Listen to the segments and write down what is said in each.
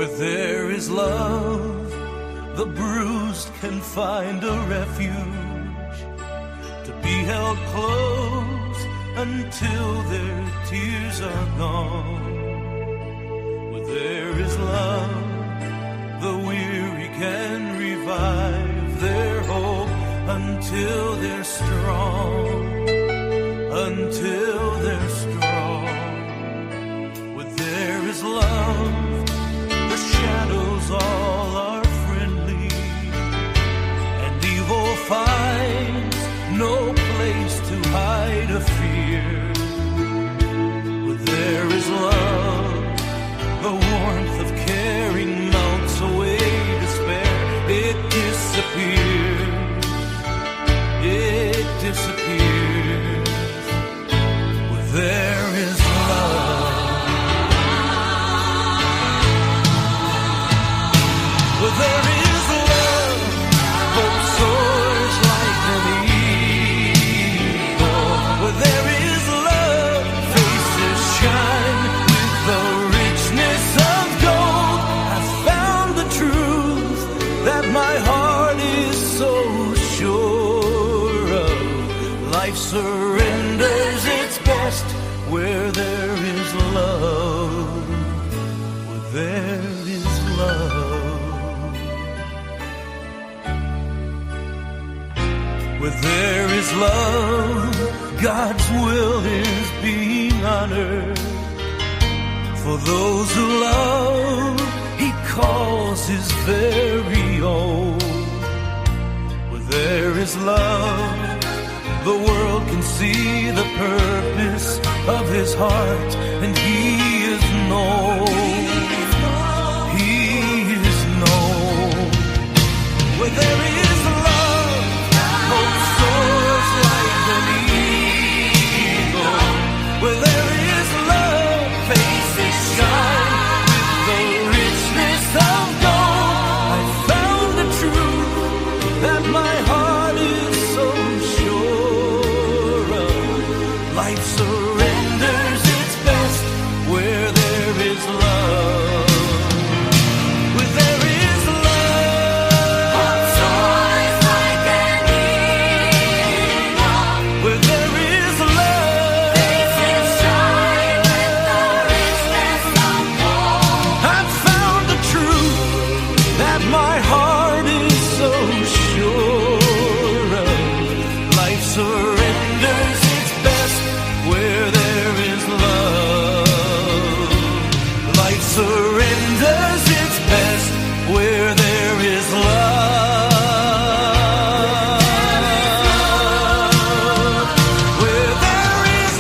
Where there is love, the bruised can find a refuge, to be held close until their tears are gone. Where there is love, the weary can revive their hope until they're strong, until they're strong. Where there is love, the shadows all are friendly, and evil finds no place to hide a fear. Where there is love, the warmth of caring melts away despair. It disappears, it disappears. Where there is love, where there is love, hope soars like an eagle. Where there is love, faces shine with the richness of gold. I found the truth that my heart is so sure of. Life surrenders its best where there is love, where there is love. Where there is love, God's will is being honored. For those who love, He calls His very own. Where there is love, the world can see the purpose of His heart, and He is known. He is known. Where there is love, hope soars like an eagle. Where there is love, faces shine with the richness of gold. I found the truth that my heart is so sure of. Life surrenders its best where there is love. Where there is love, hope soars like an eagle. Where there is love, faces shine with the richness of gold. I've found the truth that my heart is so sure of. Life surrenders its best where there is love. Life surrenders its best where there is love. Where there is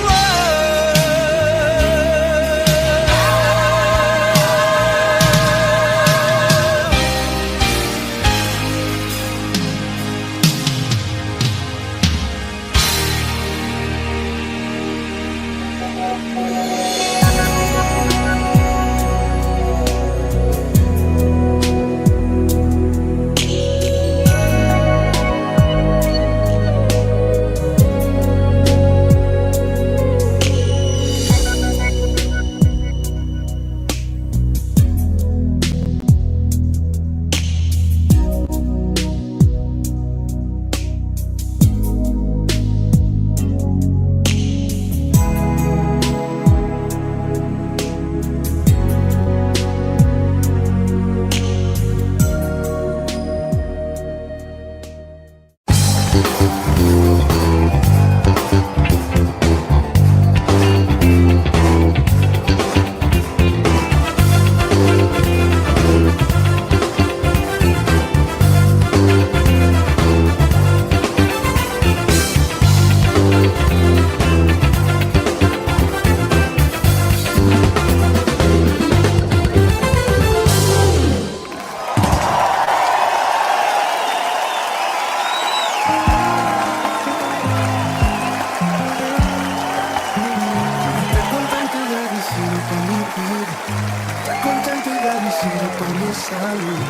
salud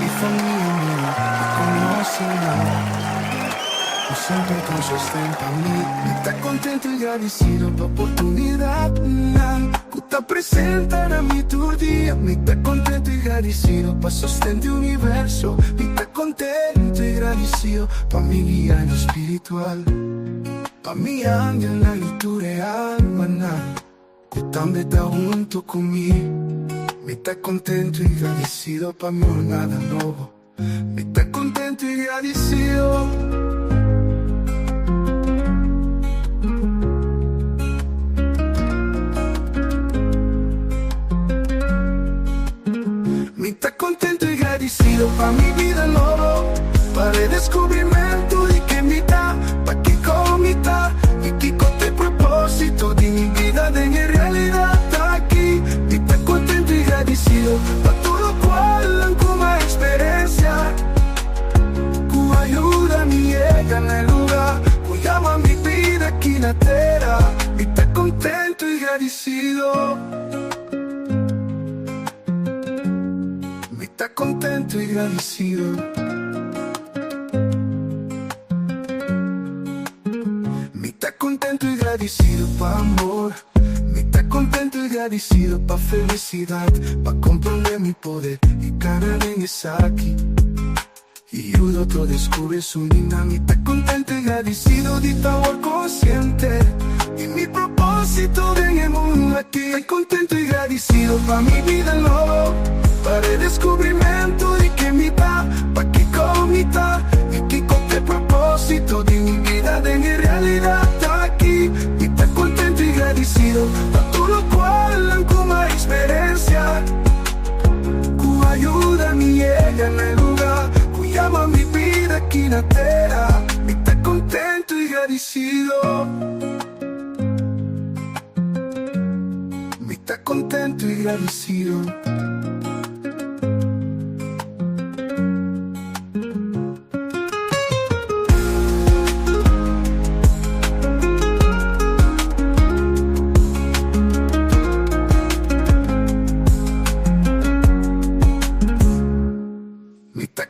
y familia mía conocen. Eu sempre consistente a mim. Tá contente e agradecido pela oportunidade. Que sta presente nel mio tuo dia. Mi sta contento e agradecido pa sostente universo. Mi sta contento e agradecido pa mi guía en lo espiritual, pa mi ángel na litura almanal, que también está junto conmigo. Mi sta contento e agradecido pa mi jornada nuova. Mi sta contento e agradecido. Mi sta contento e agradecido pa mi vida nuova, para el descubrimiento de que mi da, pa que comita y que con el propósito de mi vida de mi realidad está aquí. Mi sta contento e agradecido pa todo cual como experiencia, que ayuda mi llega en el lugar, que llama mi vida aquí en la tierra. Mi sta contento e agradecido. Está contento y agradecido. Mi está contento y agradecido pa' amor. Mi está contento y agradecido pa' felicidad, pa' comprender mi poder y ganar en esa aquí. Y el otro descubre su linda. Mi está contento y agradecido de estar consciente y mi propósito en el mundo aquí. Estoy contento y agradecido pa' mi vida nueva, para el descubrimiento de que mi da, pa' que comita y que con el propósito de mi vida de mi realidad está aquí. Y estoy contento y agradecido pa' todo lo cual como experiencia, que ayuda a mi llega en el lugar, que llama mi vida aquí en la tierra. Y estoy contento y agradecido. Mi está contento y agradecido.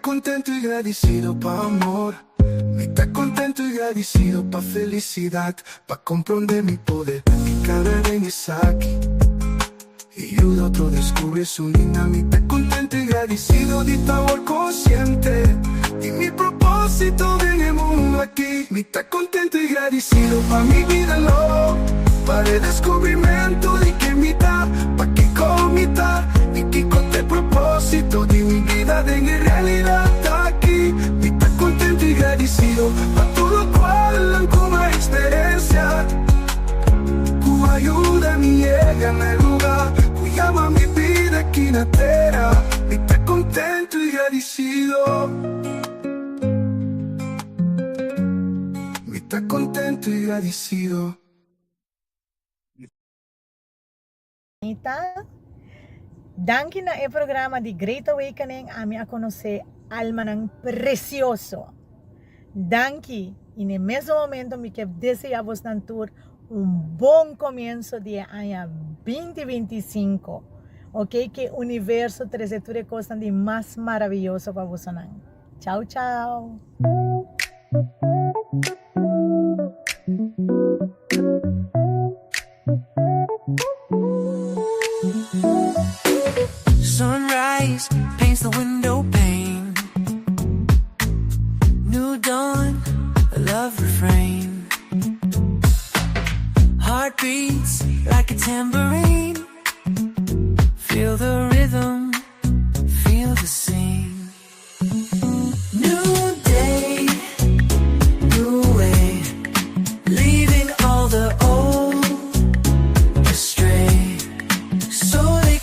Contento y agradecido pa' amor. Mi está contento y agradecido pa' felicidad, pa' comprender mi poder y ganar en esa aquí. Y el otro descubre su linda. Mi está contento y agradecido de estar consciente y mi propósito en el mundo aquí. Mi está contento y agradecido pa' mi vida nueva, para el descubrimiento de que mi da, pa' que comita y que con el propósito de mi vida de mi realidad está aquí. Mi está contento y agradecido pa' todo cual como experiencia, que ayuda a mi llega en el lugar, que llama mi vida aquí en la tierra. Mi está contento y agradecido. Mi está contento y agradecido. Danke na e programa di Great Awakening ami a conocer alma ng precioso. Danke, en el mismo momento me que deseamos nan tour un buen comienzo de año 2025. Ok, que universo trayectoria cosas de más maravilloso para vosotros. Chao, chao. Sunrise paints the window pane. New dawn, a love refrain. Heartbeats like a tambourine. Feel the rhythm, feel the scene. New day, new way. Leaving all the old astray. Slowly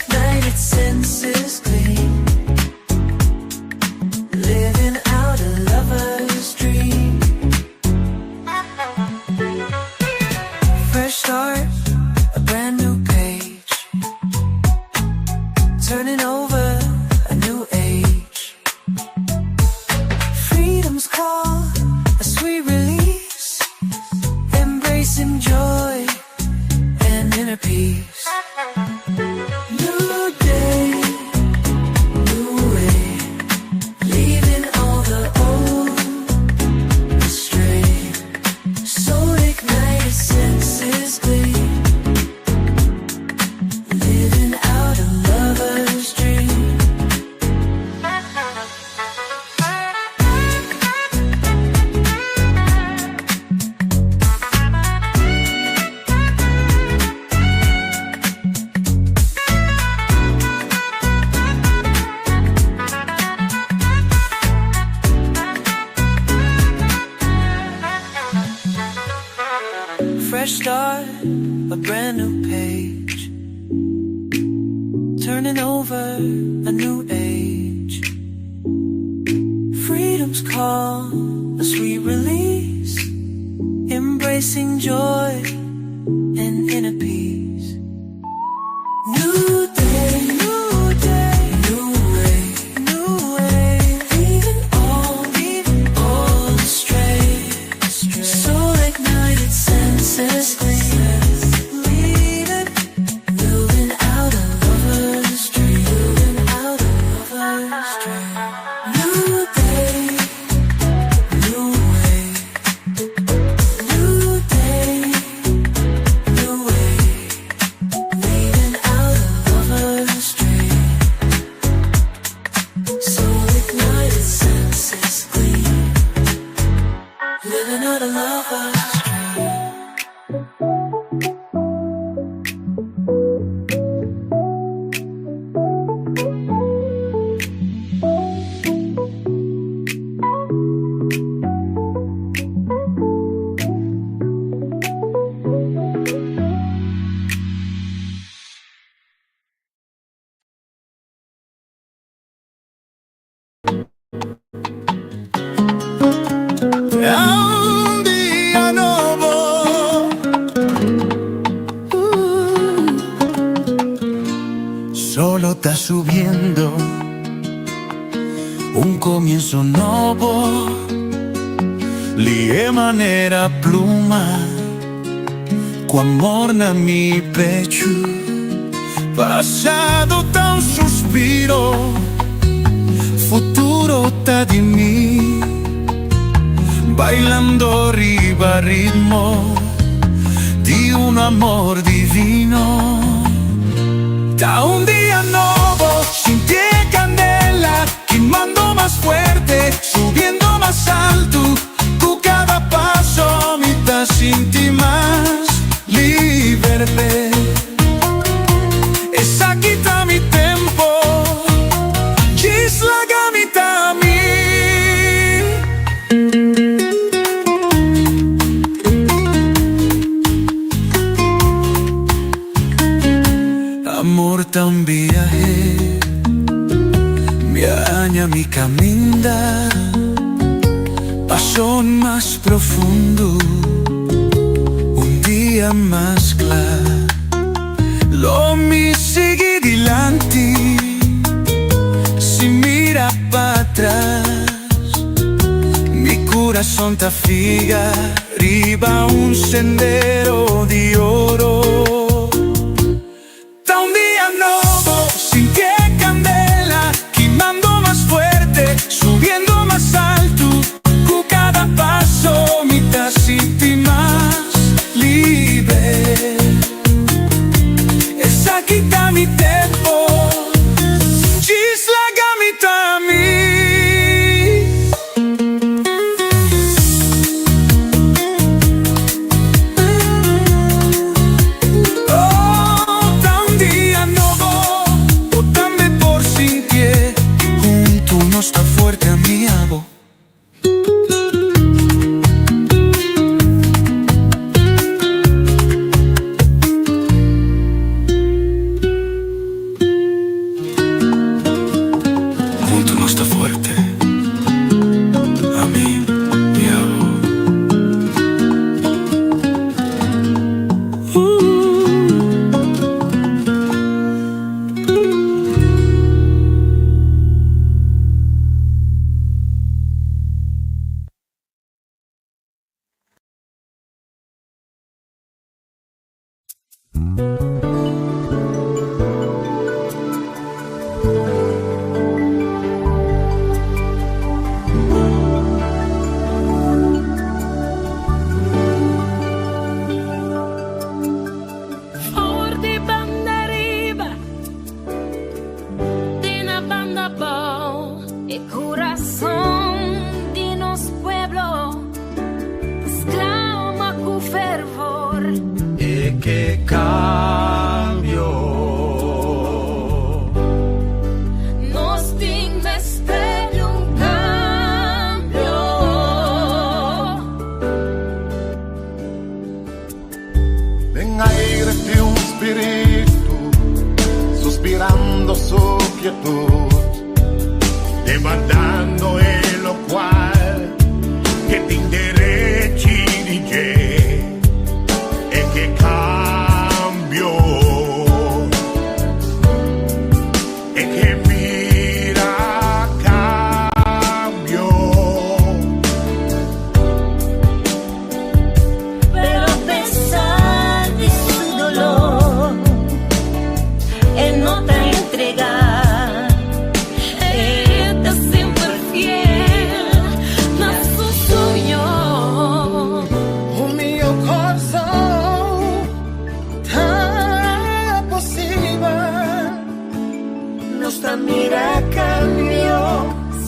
turning over a new age. Freedom's call, a sweet release, embracing joy and inner peace. New day, new day, new way, new way. Leaving all astray. Soul ignited, senses clean. Leading, building out a lover's dream. Building out a lover's dream. New day, new way. New day, new way. Leading out a lover's dream. Soul ignited, senses clean. Living out a lover's dream. Un día nuevo, solo está subiendo un comienzo nuevo. Lie manera pluma, con amor na mi pecho. Pasado tan suspiro, futuro está di mí. Bailando arriba al ritmo di un amor divino. Da un día nuevo, sin ti candela, quemando más fuerte, subiendo más alto. Tu cada paso me da sin ti más libre. Esa quita mi tempo, gisla gamita mi. Amor tan viaje, mi aña mi caminda, pasión más profundo, un día más claro. Lo mi sigue dilante, si mira para atrás, mi corazón ta figa, arriba un sendero de oro. Da un día nuevo, sin ti candela, quemando más fuerte, subiendo más alto. Con cada paso me da sin ti más libre. Esa quita mi tempo, gisla gamita mi. Está fuerte a mi abo.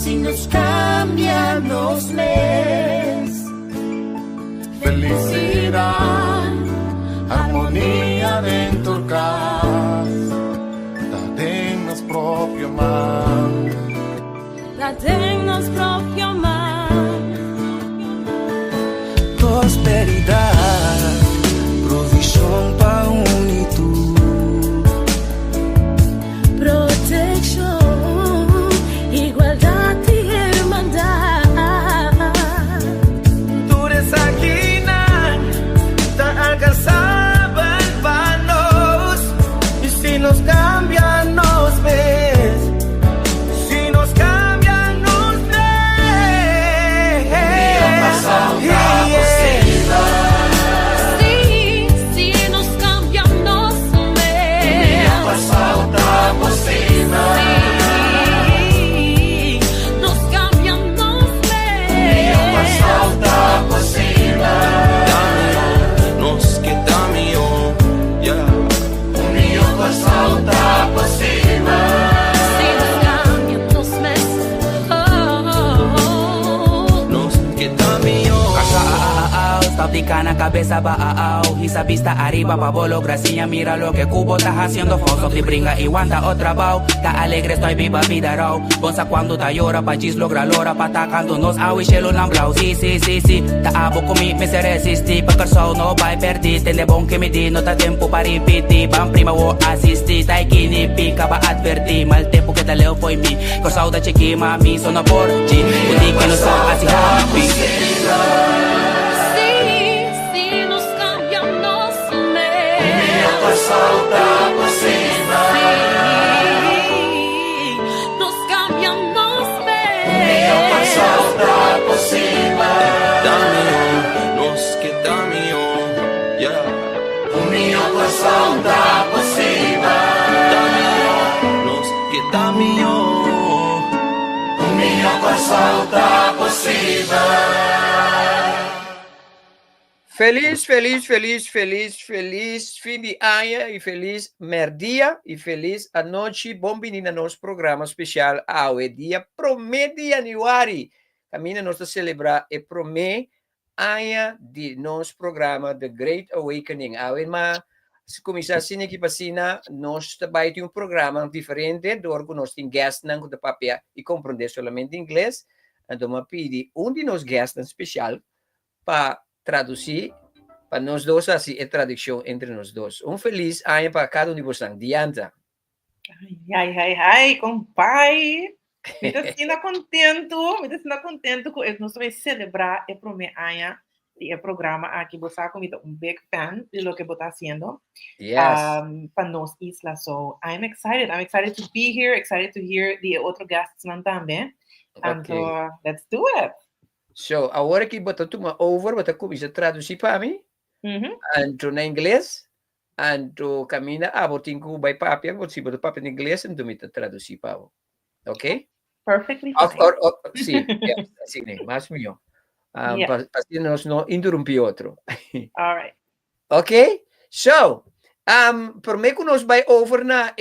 si nos cambian los mes. Felicidad, harmonia dentro del casa, danos proprio man. Danos proprio man. Prosperidad, provisión pa' unitud, Protección, igualdad y hermandad. tú eres aquina, te alcanzaban vanos, y si nos cambian nos ves, si nos cambian nos ves. Sí, si nos cambian nos ves. Sí, nos cambian nos ves. Nos queda mío, yeah. Si nos cambian nos ves. Nos queda mío. Stop the cana, cabeza va Hisa vista arriba, pavolo, gracia, mira lo que Cubo está haciendo. Foso te brinca y guanta otra bao. Ta alegre, estoy viva, vida raw. Bonsa cuando ta llora, pa chis logra lora. Pa ta canto nos awi shelo lamblau. Si. Ta abo kumi, me se resisti. Pa perso no vai perdi. Tende bon que me di, no ta tempo pa ripiti. Pam prima wo assisti. Ta ikini pica pa adverti. Mal tempo que ta leo foi mi. Corsau da chequi, mami, sono porci. Puti que no so así happy. Si nos cambian nos ves. Sí, nos cambian nos ves. Nos queda mío, yeah. Nos queda mío. Feliz fim de ano e feliz merdia e feliz a noite. Bom menina nosso programa especial ao dia 1 de janeiro. Camina nós a celebrar e 1 ano de nosso programa The Great Awakening. Mas se começar assim aqui para nós também temos programa diferente, do que nós temos guests não de papel e compreender somente inglês. Então eu pedi de nós guests especial para traduzir para nós dois, assim, a tradução entre nós dois. Feliz ano para cada de vocês. Dianta. Ai, compai. Me sinto contento que nós vamos celebrar o primeiro ano do programa aqui. Você é big fan de lo que você está fazendo para nossa isla. So, I'm excited to be here, excited to hear the other guests também. And let's do it. So, agora que você toma over, você começa a traduzir para mim. Anto na inglês, anto camina, você tem que vai papel, você vai papel em inglês, então me traduzir para você. Ok? Perfectly fine. Sim, mais melhor. Para nós não interromper outro. All right. Ok? So, por mim que nós vai over na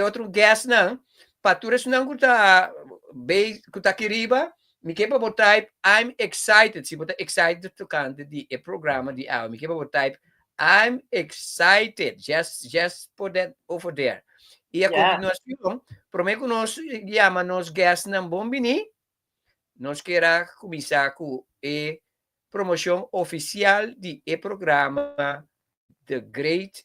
outro guest não, para tu não que tá queriba, me quer para type I'm excited. Se botar excited to cantar o programa de me quer para type I'm excited. Just put that over there. E a continuação, por mim que nós chama nos guests não bom bini, nós queremos começar com a promoção oficial de programa The Great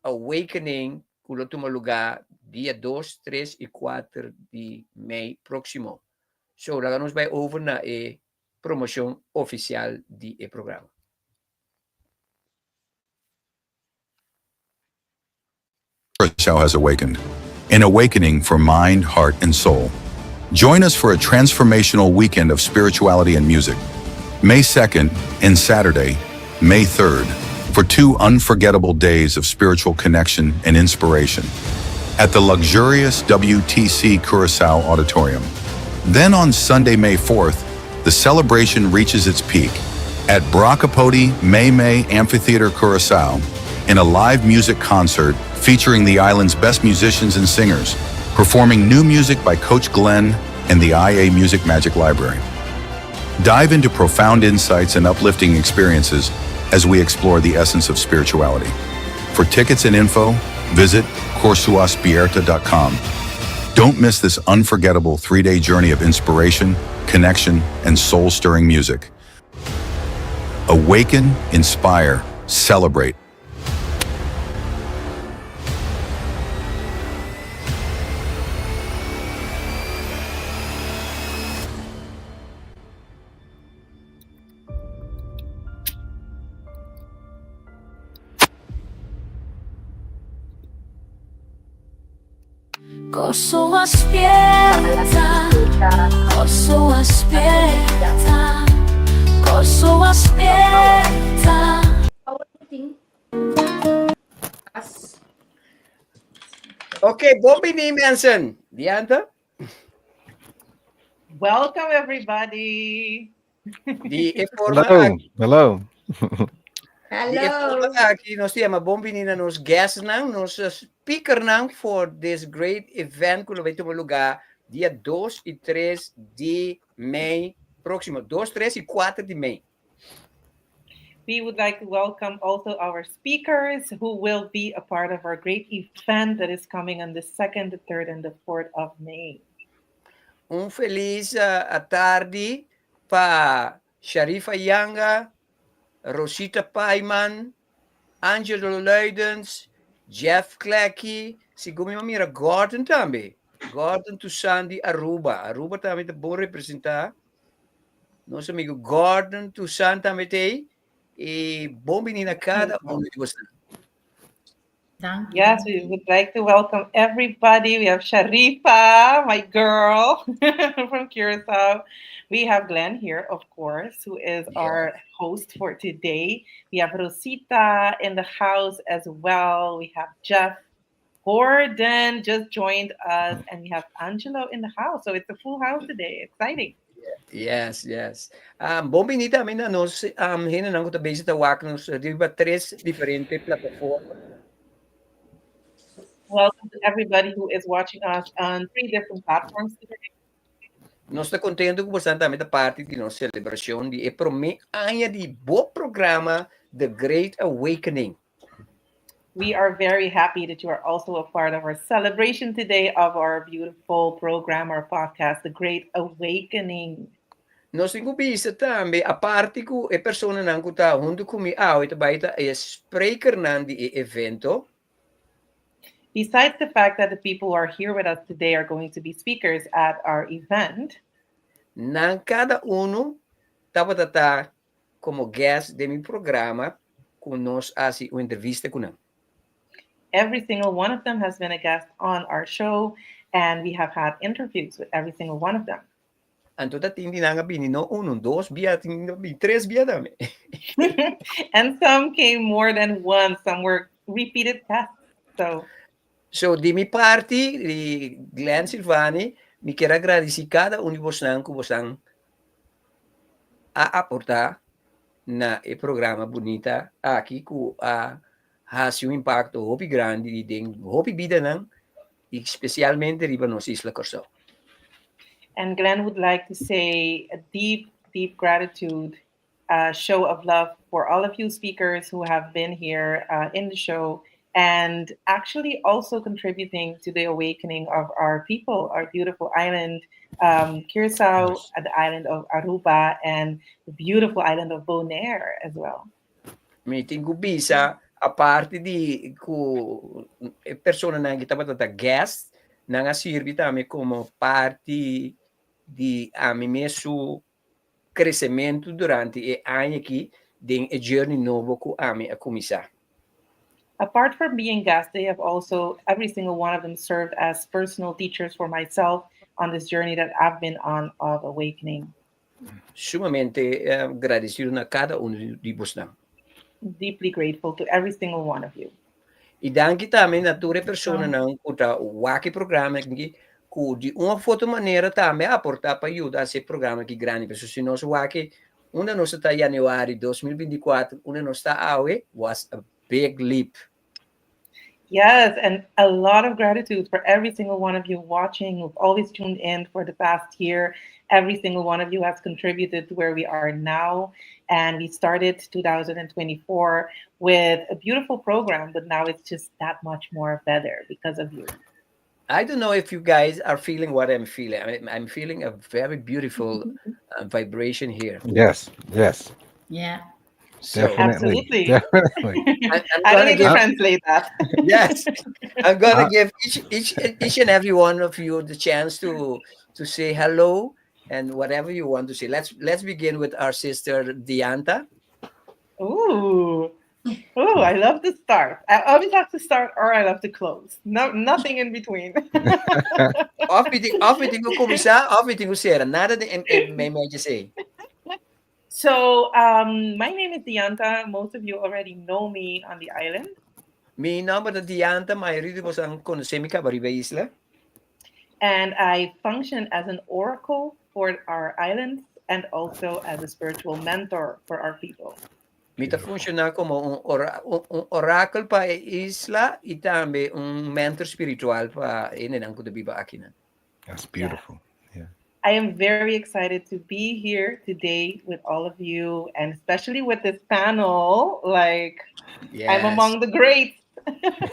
Awakening, que toma lugar dia 2, 3 e 4 de maio próximo. So, lá nos vai over na promoção oficial de programa. Curacao has awakened. An awakening for mind, heart, and soul. Join us for a transformational weekend of spirituality and music. May 2nd and Saturday, May 3rd, for 2 unforgettable days of spiritual connection and inspiration at the luxurious WTC Curacao Auditorium. Then on Sunday, May 4th, the celebration reaches its peak at Bracapodi May Amphitheater Curacao in a live music concert featuring the island's best musicians and singers, performing new music by Coach Glenn, and the IA Music Magic Library. Dive into profound insights and uplifting experiences as we explore the essence of spirituality. For tickets and info, visit corsuaspierta.com. Don't miss this unforgettable 3-day journey of inspiration, connection, and soul-stirring music. Awaken, inspire, celebrate. Corso aspetta, corso aspetta, corso aspetta. Okay, Bombini Manson. Dianta? Welcome, everybody. Di informa Hello. Di informa aqui nós temos Bombini na nos guests não, nos speaker não for this great event que vai ter lugar dia 2 e 3 de Mei, próximo 2, 3 e 4 de Mei. We would like to welcome also our speakers who will be a part of our great event that is coming on the 2nd, the 3rd, and the 4th of May. Feliz a tarde para Sharifa Yanga, Rosita Paiman, Angelo Luidens, Jeff Klecky, segundo mira Gordon também. Gordon Toussaint de Aruba. Aruba também é bom representar. Nosso amigo Gordon Toussaint também tem. E bom menina cada de vocês. Yes, we would like to welcome everybody. We have Sharifa, my girl from Curacao. We have Glenn here, of course, who is our host for today. We have Rosita in the house as well. We have Jeff Gordon just joined us, and we have Angelo in the house. So it's a full house today. Exciting. Yes. Bom menino também na nós, hina não tá bem se tá nos diba 3 diferentes plataformas. Welcome to everybody who is watching us on 3 different platforms today. Nós está contente com você também da parte de nossa celebração de para mim año de bom programa The Great Awakening. We are very happy that you are also a part of our celebration today of our beautiful program, our podcast, The Great Awakening. Nós temos visto também a parte que a pessoa não está junto comigo, é spreker nan de evento. Besides the fact that the people who are here with us today are going to be speakers at our event, Nan cada estava como guest de meu programa, com nós assim uma entrevista com ele. every single one of them has been a guest on our show, and we have had interviews with every single one of them. Anto da tindi nanga bini no 1, 2, bia, 3 bia dami. And some came more than once. Some were repeated guests. So di mi parte, di Glenn Silvani, mi quero agradecer cada de vocês que vocês a aportar na e programa bonita aqui que ha um impacto hopi grande e den hopi vida não, especialmente riba nos Isla Corso. And Glenn would like to say a deep, deep gratitude, show of love for all of you speakers who have been here in the show and actually also contributing to the awakening of our people, our beautiful island, Curacao, the island of Aruba, and the beautiful island of Bonaire as well. Meeting bisa a parte di ku persona na kita batata guest na sirvi também como parte de mesmo crescimento durante o ano aqui de journey novo que a começar. Apart from being guests, they have also, every single one of them served as personal teachers for myself on this journey that I've been on of awakening. Sumamente agradecido na cada de vocês. Deeply grateful to every single one of you. E danke também na tua persona não kuta waki programa que de uma foto maneira também aportar para ajudar esse programa que grande pessoas se nós waki uma nós está em janeiro 2024 uma nós está awe was a big leap. Yes, and a lot of gratitude for every single one of you watching who've always tuned in for the past year. Every single one of you has contributed to where we are now. And we started 2024 with a beautiful program, but now it's just that much more better because of you. I don't know if you guys are feeling what I'm feeling. I'm feeling a very beautiful vibration here. Yes, yes, Yeah. So definitely, Absolutely. definitely. I'm I don't gonna need to give translate that. yes, I'm gonna Uh, give each and every one of you the chance to say hello and whatever you want to say. Let's begin with our sister Dianta. Ooh. Ooh, I love to start. I always have to start or I love to close. No, nothing in between. Off meeting ko kumisa, off meeting ko sera. Nada de may medyo say. So, my name is Dianta. Most of you already know me on the island. Mi number na Dianta, mayorito mo sa konusemi ka bariba isla. And I function as an oracle for our islands and also as a spiritual mentor for our people. Mita funciona como oracle pa isla y también un mentor espiritual pa inenang ko biba akinan. That's beautiful. Yeah. I am very excited to be here today with all of you and especially with this panel. Like, Yes. I'm among the greats.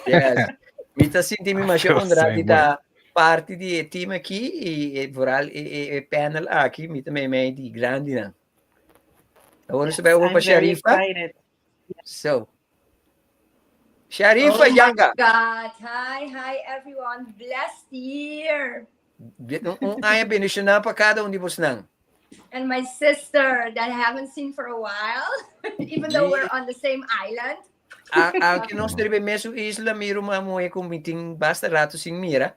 Yes. Mita sinti mi I feel masya the ondra same dita parte di team aqui e voral e panel aqui mita may di grande na. Agora Yes, sa ba I'm pa very Sharifa? excited. So, Sharifa Oh Yanga. my God. Hi, everyone. Blessed year. Nung aya binisyo na pa kada undi bus nang. And my sister that I haven't seen for a while, even though we're on the same island. Ang kinostri be meso isla miro mamuhe kung meeting basta rato sing mira.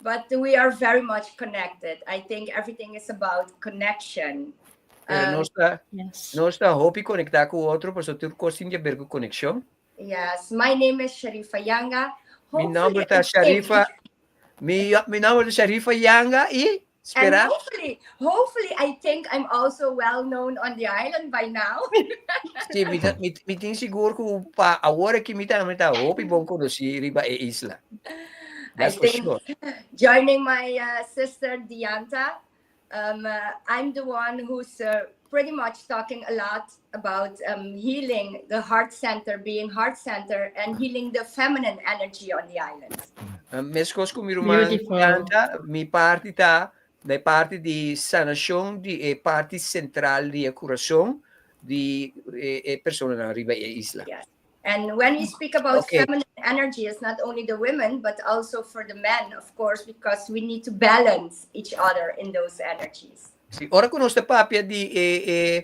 But we are very much connected. I think everything is about connection. Pero Yes. nosta hopi conectar com o outro, para tu conseguir ver com conexão. Yes, my name is Sharifa Yanga. Mi number Hopefully, ta Sharifa. Mi number ta Sharifa Yanga e and espera. hopefully, I think I'm also well known on the island by now. Si mi tin siguro kung pa agora que mi ta hopi bom conhecer riba e isla. I That's for think sure. joining my sister Dianta, I'm the one who's pretty much talking a lot about healing the heart center, being heart center, and healing the feminine energy on the island. Mescos com mi romano Beautiful. Yanga, mi parte ta da parte di sanação di parte central di coração di persona na riba e isla. Yes. And when we speak about Okay. feminine energy, it's not only the women, but also for the men, of course, because we need to balance each other in those energies. Sì, ora con nostra papia di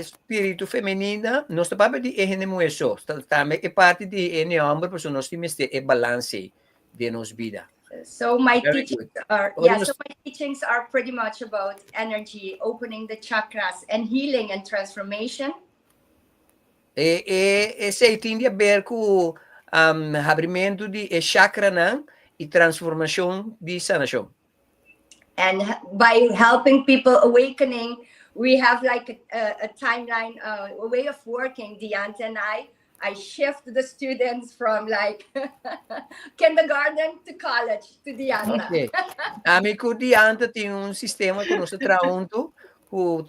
spirito femminile, nostra papia di enemueso, tame e parte di neombre per sono nostri mestieri e balanci di nos vida. So my Very teachings good. are What yeah. was- So my teachings are pretty much about energy, opening the chakras, and healing and transformation. E sei tindi a ver com abrimento di chakra nan e transformação di sanação. And by helping people awakening, we have like a timeline, a way of working. Dianta and I shift the students from like kindergarten to college to Dianta. Okay. Amico di Anta tem un sistema con nostro traunto, cu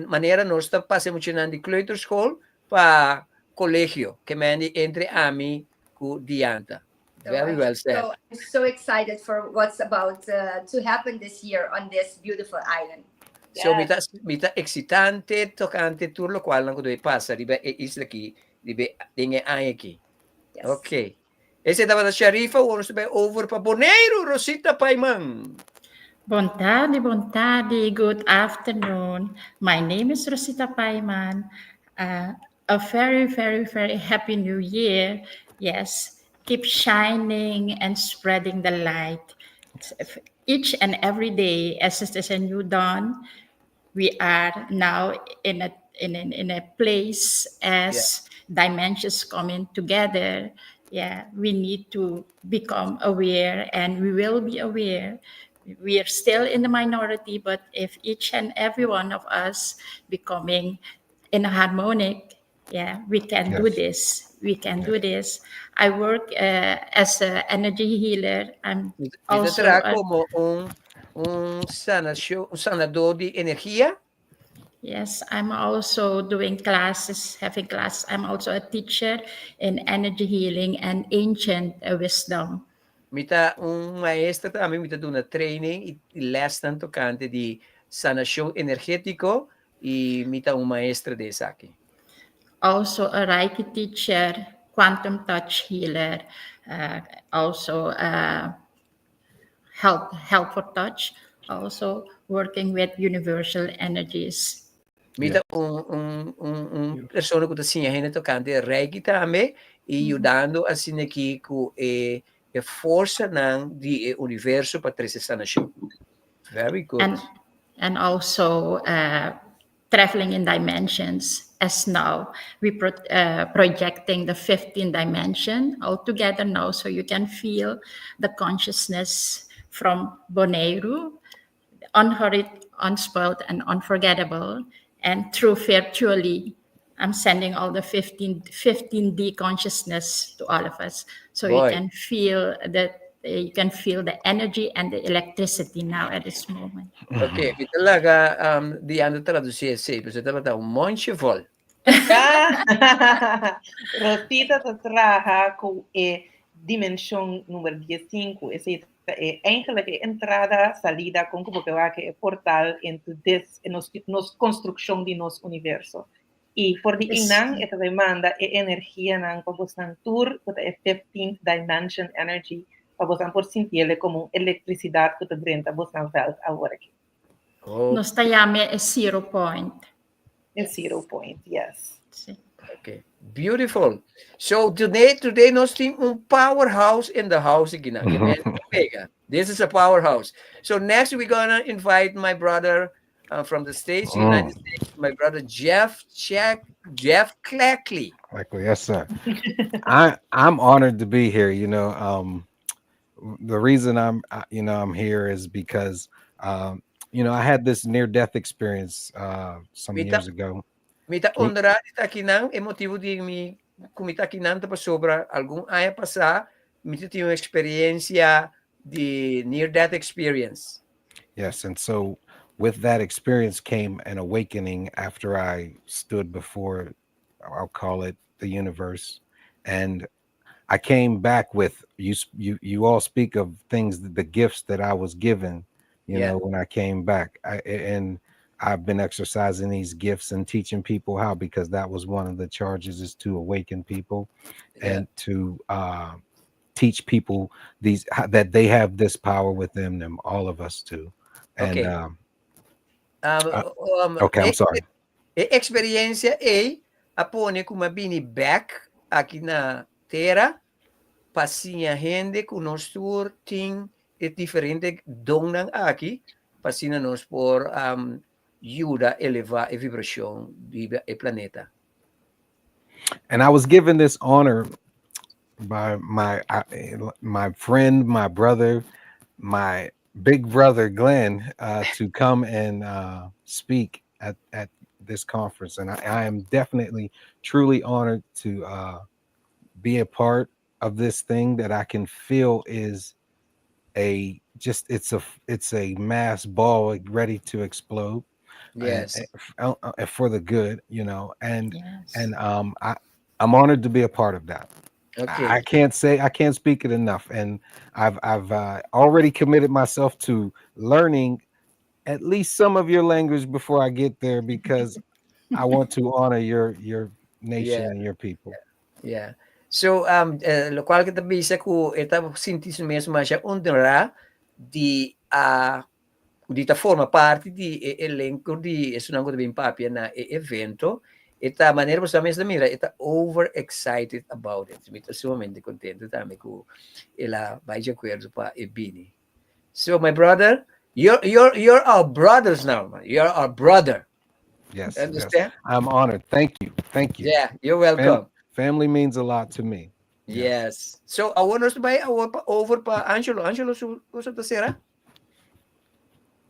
maneira nós tá passamos de kleuterschool pa collegio, que mandi entre ami cu Dianta. Very well said. So I'm so excited for what's about to happen this year on this beautiful island. So Yes. mita excitante, toccante tur lo qual non deve passa ribe e isla ki ribe dinge aqui. Yes. Okay. Esse dava da Sharifa, o nos be over pa Boneiro, Rosita Paiman. Bon tardi, good afternoon. My name is Rosita Paiman. A very, very, very happy new year. Yes, keep shining and spreading the light. Each and every day, as it is a new dawn, we are now in a place as dimensions coming together. Yeah, we need to become aware, and we will be aware. We are still in the minority, but if each and every one of us becoming in a harmonic, yeah, we can do Yes. this. we can do this. I work as an energy healer. I'm also será como un sanador de energía. yes, I'm also doing classes, having class. I'm also a teacher in energy healing and ancient wisdom. Mita un maestro também mita duna training e les tanto tocante de sanação energético e mita un maestro desse aqui. Also a Reiki teacher, quantum touch healer, also help for touch, also working with universal energies. Mita un persona que assim a gente tocante Reiki também e ajudando assim aqui com a força não de universo para trazer sanação. Very good. And also traveling in dimensions, as now we projecting the 15th dimension altogether now, so you can feel the consciousness from Boneru, unhurried, unspoiled, and unforgettable, and through virtually I'm sending all the 15D consciousness to all of us, so you can feel that. You can feel the energy and the electricity now at this moment. Ok, vi talaga di ano traduzir esse, você talaga un monte vol. Rosita te traga com a dimensão número 15, essa é eigenlijk a entrada, salida, com que é portal into this, nos construção de nosso universo. E por de inang, essa demanda é energia nang pabosang tour, é 15th dimension energy, pabosang por sentir como eletricidade que te brenda bosang veld agora aqui. Nos tayame é 0 point. É 0 point, yes. Okay, beautiful. So today nós temos powerhouse in the house again. This is a powerhouse. So next we're gonna invite my brother from the States, United States, my brother Jeff Clackley. Yes, sir. I'm honored to be here. You know, the reason I'm here is because I had this near-death experience some years ago. Mita honra está aqui não é motivo de me comita aqui não para sobre algum ano passado mita tive uma experiência de near-death experience. Yes, and so with that experience came an awakening after I stood before, I'll call it the universe, and I came back with you all speak of things, the gifts that I was given, you know, when I came back. And I've been exercising these gifts and teaching people how, because that was one of the charges, is to awaken people and to teach people that they have this power within them, all of us too. And okay, I'm sorry. Experiência é apone como bini back aqui na terra, passinha gente que nós tem diferente donan aqui, passina nós por ajuda a elevar a vibração do planeta. And I was given this honor by my friend, my brother, my big brother Glenn, to come and speak at this conference, and I am definitely truly honored to be a part of this thing that I can feel is it's a mass ball ready to explode. Yes, and for the good, you know, and I'm honored to be a part of that. Okay. I can't speak it enough, and I've already committed myself to learning at least some of your language before I get there, because I want to honor your nation and your people. Yeah. So lo qual que também se ku eta sintis mesmo já honra de dita forma parte de elenco de esunango de bem papia na evento. Eta maneira você mesmo mira, eta over excited about it. Me tô sumamente contente também com ela vai de acordo para Ebini. So my brother, you're our brothers now, man. You're our brother. Yes. Understand? Yes. I'm honored. Thank you. Yeah, you're welcome. Family means a lot to me. Yes. So I want us to buy over pa Angelo. Angelo, usa ta sera?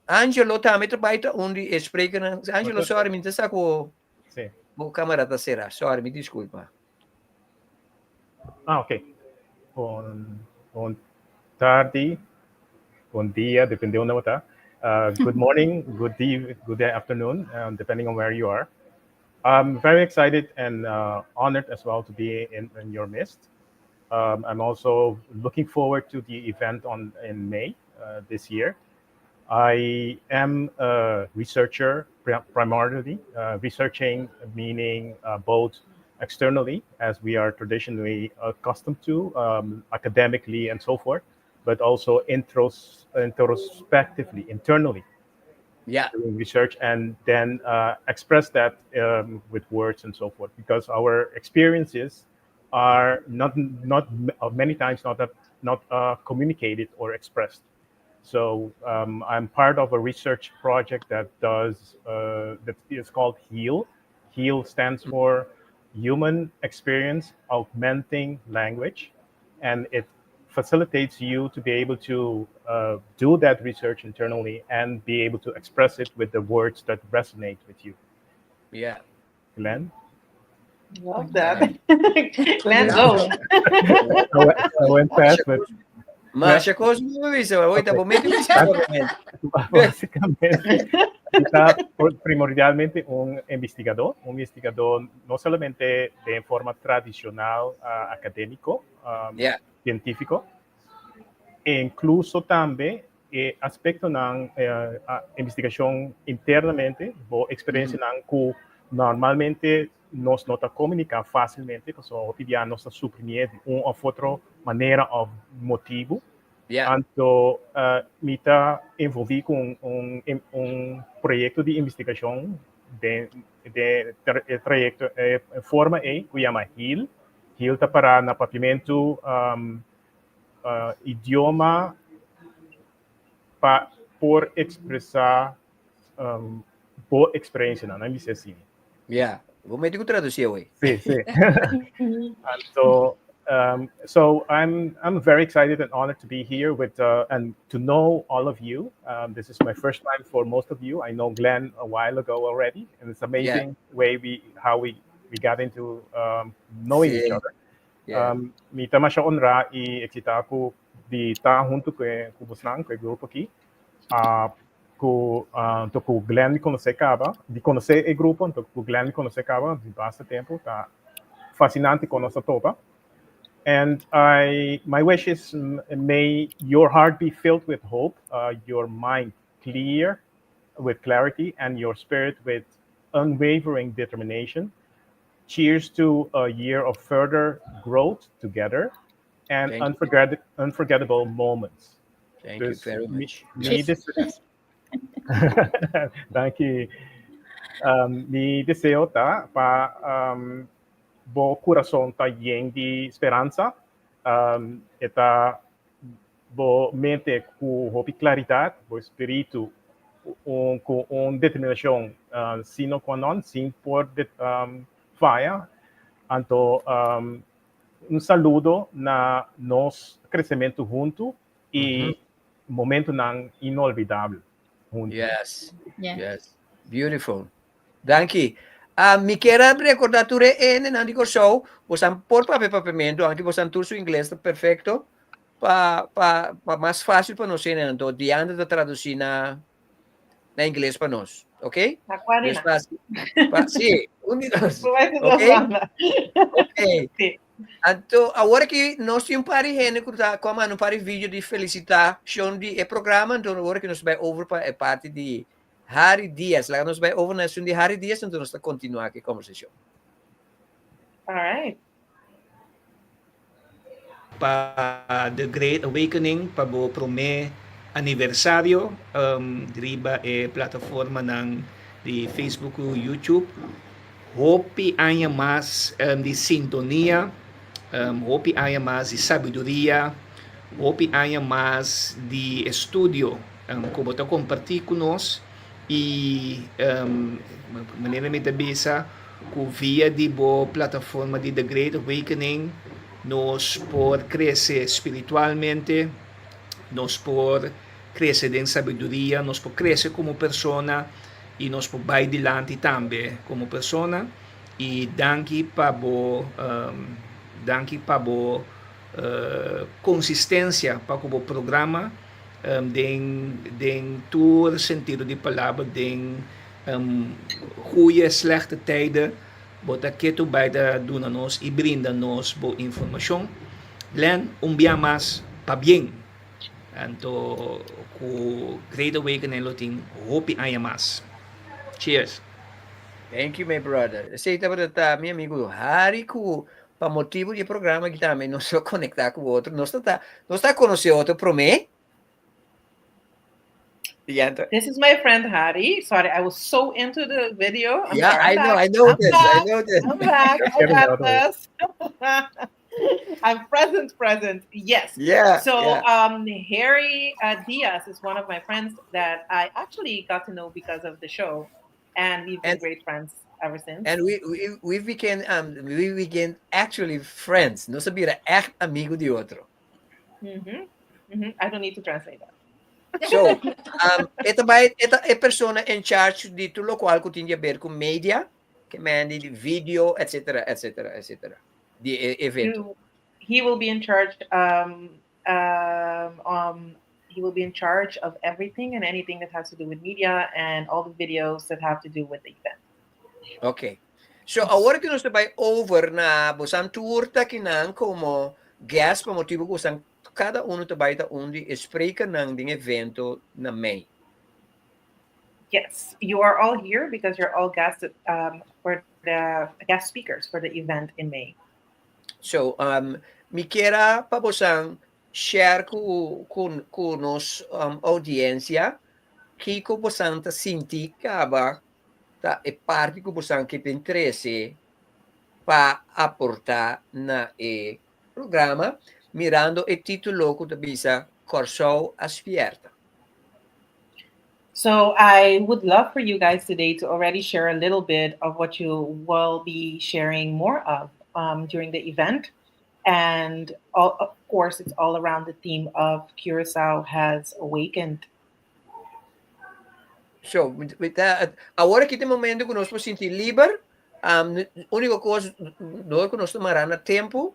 Angelo, também trabalha onde spreken. Angelo, sorry, minta sa ko. Sim. Mo câmera ta sera. Sorry, me desculpa. Ok. Bon tarde, bon dia, depende onde você está. Good morning, good day, afternoon, depending on where you are. I'm very excited and honored as well to be in your midst. I'm also looking forward to the event in May this year. I am a researcher primarily, researching meaning both externally, as we are traditionally accustomed to, academically and so forth, but also introspectively, internally, Yeah. doing research, and then express that with words and so forth, because our experiences are not many times not communicated or expressed. So I'm part of a research project that is called HEAL. HEAL stands for Human Experience Augmenting Language, and it facilitates you to be able to do that research internally and be able to express it with the words that resonate with you. Yeah. Glenn? Love that. Glenn, go. I went fast, but Mas siya ko sa wait, Okay. momento que siya básicamente está primordialmente un investigador no solamente de forma tradicional académico, Yeah. científico, e incluso também aspecto ng investigação internamente, bo experiência ng que normalmente nos nota comunicar facilmente, que são cotidianos a suprimir de uma ou outra maneira ou motivo. Yeah. Então, me está envolvido com projeto de investigação de trajeto forma que chama HEAL. HEAL está para na papiamento idioma por expressar boa experiência, não é assim. Yeah. Momento que traduzir, ué. Sí, sí. And so I'm very excited and honored to be here with and to know all of you. This is my first time for most of you. I know Glenn a while ago already, and it's amazing how we got into knowing each other. Yeah. Me tama siya honra e excita ako di ta junto com o Busnang, com o grupo aqui. Com Glenn me conhecer de conhecer o grupo, então com Glenn me conhecer de bastante tempo, tá fascinante com nossa topa. And my wish is, may your heart be filled with hope, your mind clear with clarity, and your spirit with unwavering determination. Cheers to a year of further growth together and unforgettable moments. Thank you very much. Thank you. Mi deseo pa bo coração tá lleno de esperança, eta bo mente com claridade, bo espírito com determinação, sino qua non, sin por falha. Então, saludo na nos crescimento junto e momento não inolvidável. Yes. Yeah. Yes. Beautiful. Danke. Mi quero recordar tu nandi show, bosan por papiamento, anche bosan tu su inglês perfeito, pa mais fácil para nós, né? Então, diante da traduzir na inglês para nós, ok? Na quarina. Sim, minuto. Ok? Ok. Então, agora que nós temos para gente como um para vídeo de felicitação de programa, então agora que nós vai over para a parte de Harry Diaz, lá nós vai over na de Harry Diaz, então nós vamos continuar aqui a conversação. All right. Pa The Great Awakening, pa bo prome aniversário, riba plataforma ng de Facebook o YouTube. Hope haya mais de sintonia, hope haya mais de sabedoria, hope haya mais de estudio, como está compartilhar conosco e maneira me tabisa que via de boa plataforma de The Great Awakening nos por crescer espiritualmente, nos por crescer em sabedoria, nos por crescer como persona e nos por vai dilante também como persona e danke para dankie pa bo consistência para o programa den tour sentido de palavra den goede slechte tijden bota que tu bij de doen a nos e brinda nos bo informação Glenn dia mais pa bien anto ku Great Awakening loting hope aya mas cheers. Thank you, my brother. Aceita para meu amigo Harry, para motivo de programa que também não só conectar com o outro, não está conhecendo outro para mim. This is my friend Hari. Sorry, I was so into the video. I'm Yeah, sorry, I know this. I'm back. I got this. I'm present. Yes. Yeah. So, yeah. Harry Diaz is one of my friends that I actually got to know because of the show, and we've been great friends ever since. And we became actually friends. Não sabia echt amigo de outro. I don't need to translate that. So, esta é persona in charge de tudo o qual tem a ver com media, que manda de vídeo, etc. De evento. He will be in charge. He will be in charge of everything and anything that has to do with media and all the videos that have to do with the event. Okay. So, agora que nós estamos over na bosan turta que não como guest para motivo que cada trabalha da onde spreken ng ding evento na May. Yes, you are all here because you're all guests for the guest speakers for the event in May. So, mi quera pa bosang share con nos audiencia que ko bosang ta sinti kaba ta e parte ko bosang que interesse pa aportar na programa mirando e título que bisa Corso Aspierta. So I would love for you guys today to already share a little bit of what you will be sharing more of during the event. And of course, it's all around the theme of Curacao has awakened. So, with that, agora que tem momento que nós podemos sentir livre, única coisa, nós que nós tomará tempo,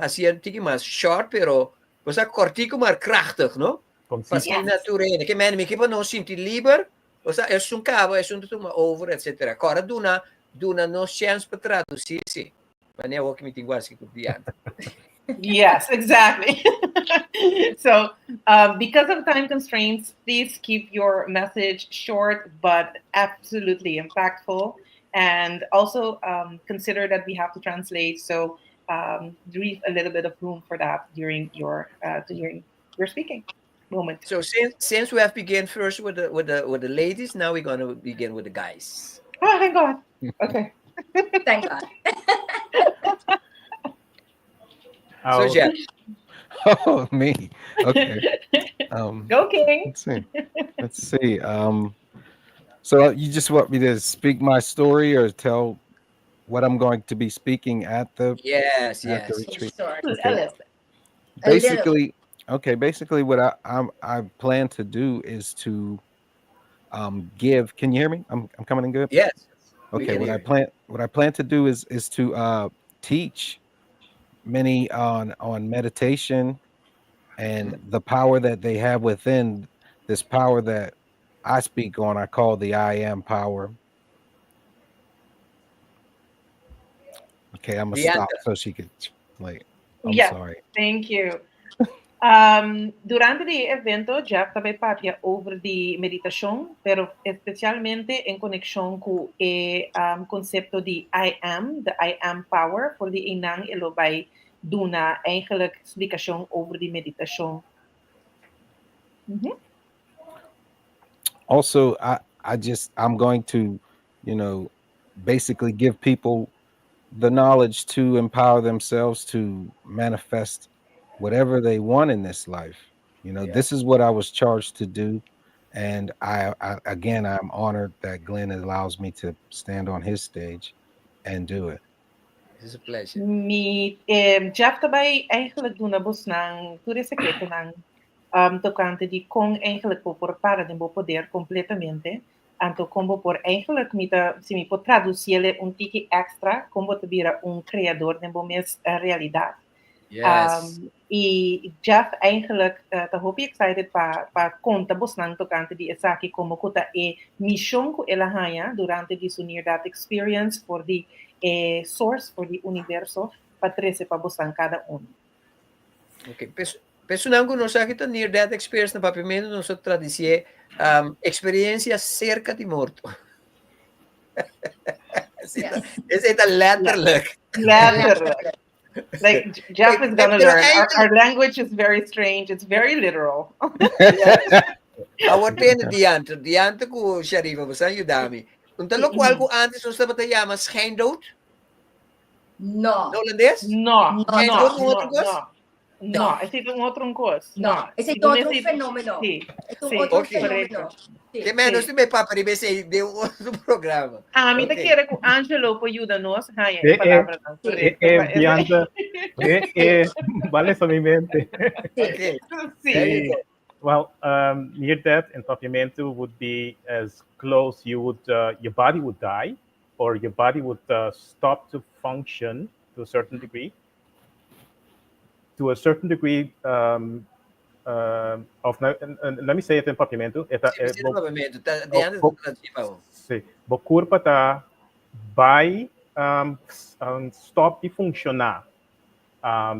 assim é mais short, pero você cortico mais krachtig, no? Para natureza, que men, me que para nós sentir livre, você é cabo, é toma over, etc. Agora duna nos chance para traduzir, sim. Mas nem o que me tem quase que Yes, exactly. So, because of time constraints, please keep your message short but absolutely impactful. And also consider that we have to translate. So, leave a little bit of room for that during your speaking moment. So, since we have begun first with the ladies, now we're going to begin with the guys. Oh, thank God. Okay. Thank God. So, Jeff. Oh, me. Okay. Go, King. Let's see. So you just want me to speak my story or tell what I'm going to be speaking at the the retreat? Okay. Basically what I plan to do is to give. Can you hear me? I'm coming in good? Yes. Okay, what I plan to do is to teach many on meditation and the power that they have within. This power that I speak on, I call the I am power. Okay, I'm gonna stop so she could like. I'm sorry. Thank you. Durante el evento, Jeff também partia over de meditação, pero especialmente em conexão com o conceito de I am, the I am power, voor die inang ilo bij duna eigenlijk explicação over de meditação. Also, I'm going to, basically give people the knowledge to empower themselves to manifest whatever they want in this life. This is what I was charged to do. And I'm honored that Glenn allows me to stand on his stage and do it. It's a pleasure. Jeff daarbij eigenlijk doen abos ng tudo secreto ng tocante de com eigenlijk po por para de poder completamente Anto como por eigenlijk se me por traduzir un tiki extra, como te vira un creador de mes realidad. Yes. E Jeff eigenlijk te hoop ik excited pa conta bosnang tocante di esaki como kuta mission ku elahaya durante di su near death experience for the source for the universo pa 13 pa bosnang cada uno. Okay. Personal ko no sa kita near death experience na papimento no sa tradisye experiencia cerca di morto. Is it a letterlijk? Letterlijk. Like Jeff is gonna learn. Our language is very strange. It's very literal. Awat pen diante ko Sharifa basta yudami. Untalo kwal ko antes so sa batayama schijndood? No. No holandês? No. No. Esse é outro coisa. No, ese es otro fenómeno. Sí. Es un Sí, otro okay. fenómeno. Sí. Que menos me paparibe se de outro programa. Me te quero que o Angelo po ajuda-nos. Bianca, vale só minha mente. Okay. Sí. Well, near death entopimento would be as close you would your body would die, or your body would stop to function to a certain degree. To a certain degree of let me say it in papimento. O corpo tá vai stop de funcionar.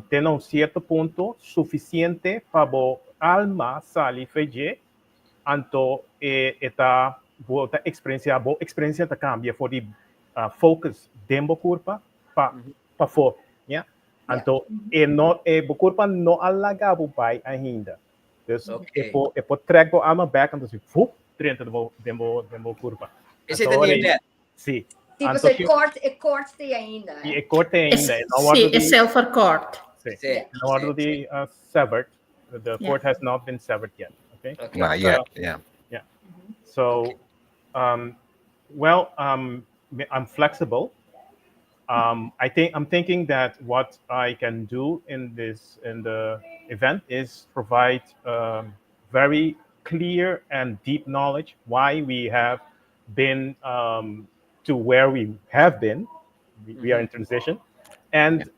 Tem um certo ponto suficiente para a alma sair fazer, então esta boa experiência tá cambia for the focus dentro do corpo para fora, yeah. Então o corpo não alagava o pai ainda. Então eu trago a alma back então se dentro do corpo. Esse é o near death. Sim. Sí, pues el corte ainda. E corte ainda. Sim, é self corte. Sim. Na hora de severed, the cord has not been severed yet. Okay. Not yet. Yeah. Yeah. So, well, I'm flexible. I'm thinking that what I can do in the event is provide very clear and deep knowledge why we have been to where we have been. We are in transition, and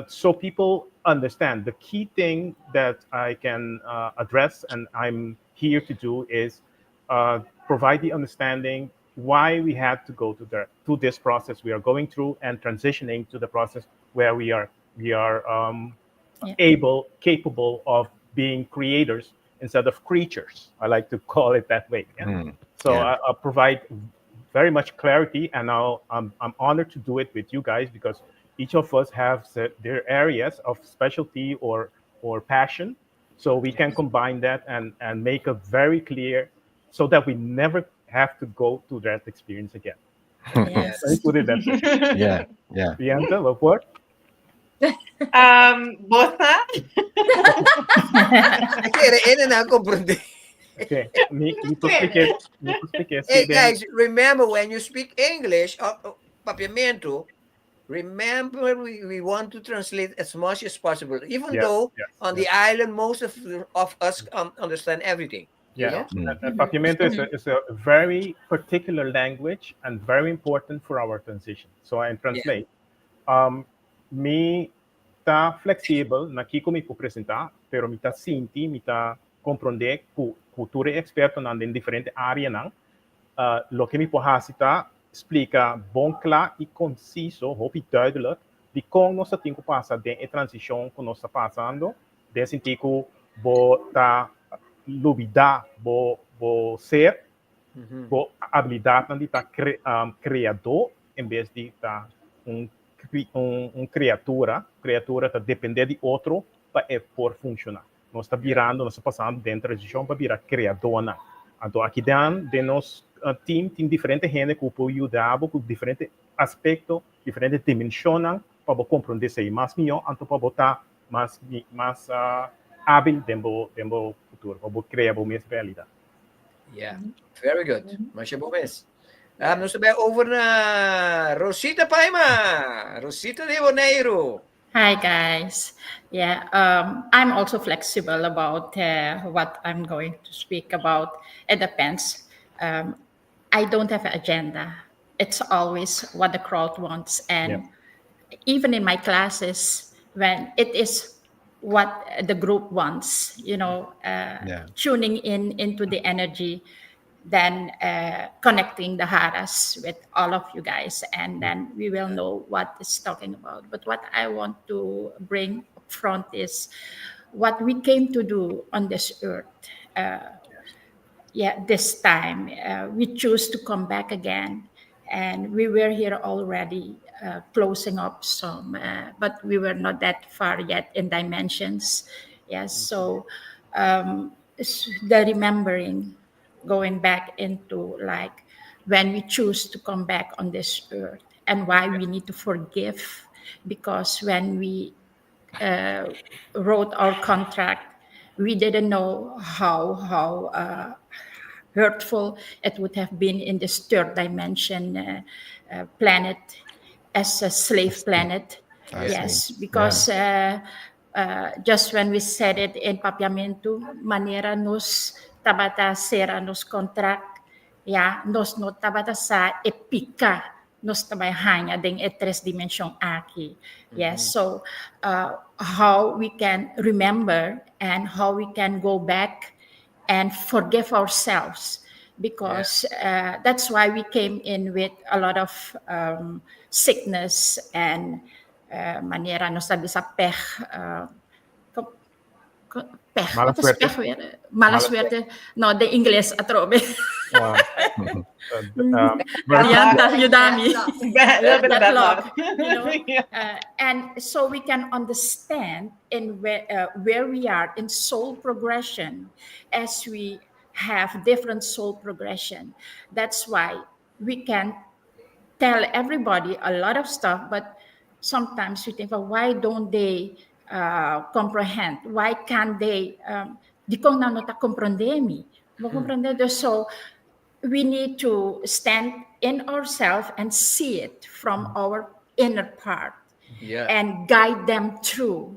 so people understand. The key thing that I can address, and I'm here to do, is provide the understanding why we had to go to this process we are going through, and transitioning to the process where we are capable of being creators instead of creatures. I like to call it that way. Yeah? So I'll provide very much clarity, and I'm honored to do it with you guys, because each of us have their areas of specialty or passion, so we can combine that and make it very clear, so that we never have to go to that experience again. Yes. Let me put it that way. Yeah. Bianca, what? Bossa? Okay. Hey guys, remember when you speak English, papiamento, remember we want to translate as much as possible, even though on the island most of us understand everything. Yeah. And papiamento is a very particular language and very important for our transition. So I translate. Me tá flexível na que me vou apresentar, pero me tá sinti, me tá compreender cultura experta em diferentes áreas, lo que me pode explica bom, claro e conciso, hoop duidelijk, de como nós temos que passar de transição que nós estamos passando, de sentir que tá lubida, ser, habilidade de estar criador, em vez de estar criatura tá depender de outro para por funcionar. Nós está virando, nós está passando dentro da transição para virar criadora. Então aqui dentro de nosso time tem diferentes gente que pode ajudar com diferentes aspectos, diferentes dimensões para compreender isso mais melhor, então para botar mais hábil dentro do futuro, para criar a minha realidade. Yeah, very good. Mas é bom mesmo. Nós estamos over na Rosita Paima, Rosita de Boneiro. Hi guys. Yeah, I'm also flexible about what I'm going to speak about. It depends. I don't have an agenda. It's always what the crowd wants. And even in my classes, when it is what the group wants, tuning in into the energy, then connecting the haras with all of you guys, and then we will know what it's talking about. But what I want to bring up front is what we came to do on this earth. This time we choose to come back again, and we were here already closing up some, but we were not that far yet in dimensions. Yes, so the remembering, going back into like when we choose to come back on this earth, and why we need to forgive, because when we wrote our contract, we didn't know how hurtful it would have been in this third dimension planet as a slave planet. Yes, because just when we said it in Papiamento, manera nos tabata sera nos contract, nos no tabata sa epika nos tabayhanya ding e tres dimension aki. Yes, so how we can remember and how we can go back and forgive ourselves, because that's why we came in with a lot of sickness and manera no sabi sa pech. Mala What is suerte. pech? Mala suerte. No, the English atrobe. Yanta, Udami. Little bit of bad luck. And so we can understand in where we are in soul progression, as we have different soul progression. That's why we can tell everybody a lot of stuff, but sometimes we think, well, why don't they comprehend? Why can't they? Di ko na nota comprendemi. So we need to stand in ourselves and see it from our inner part, and guide them through,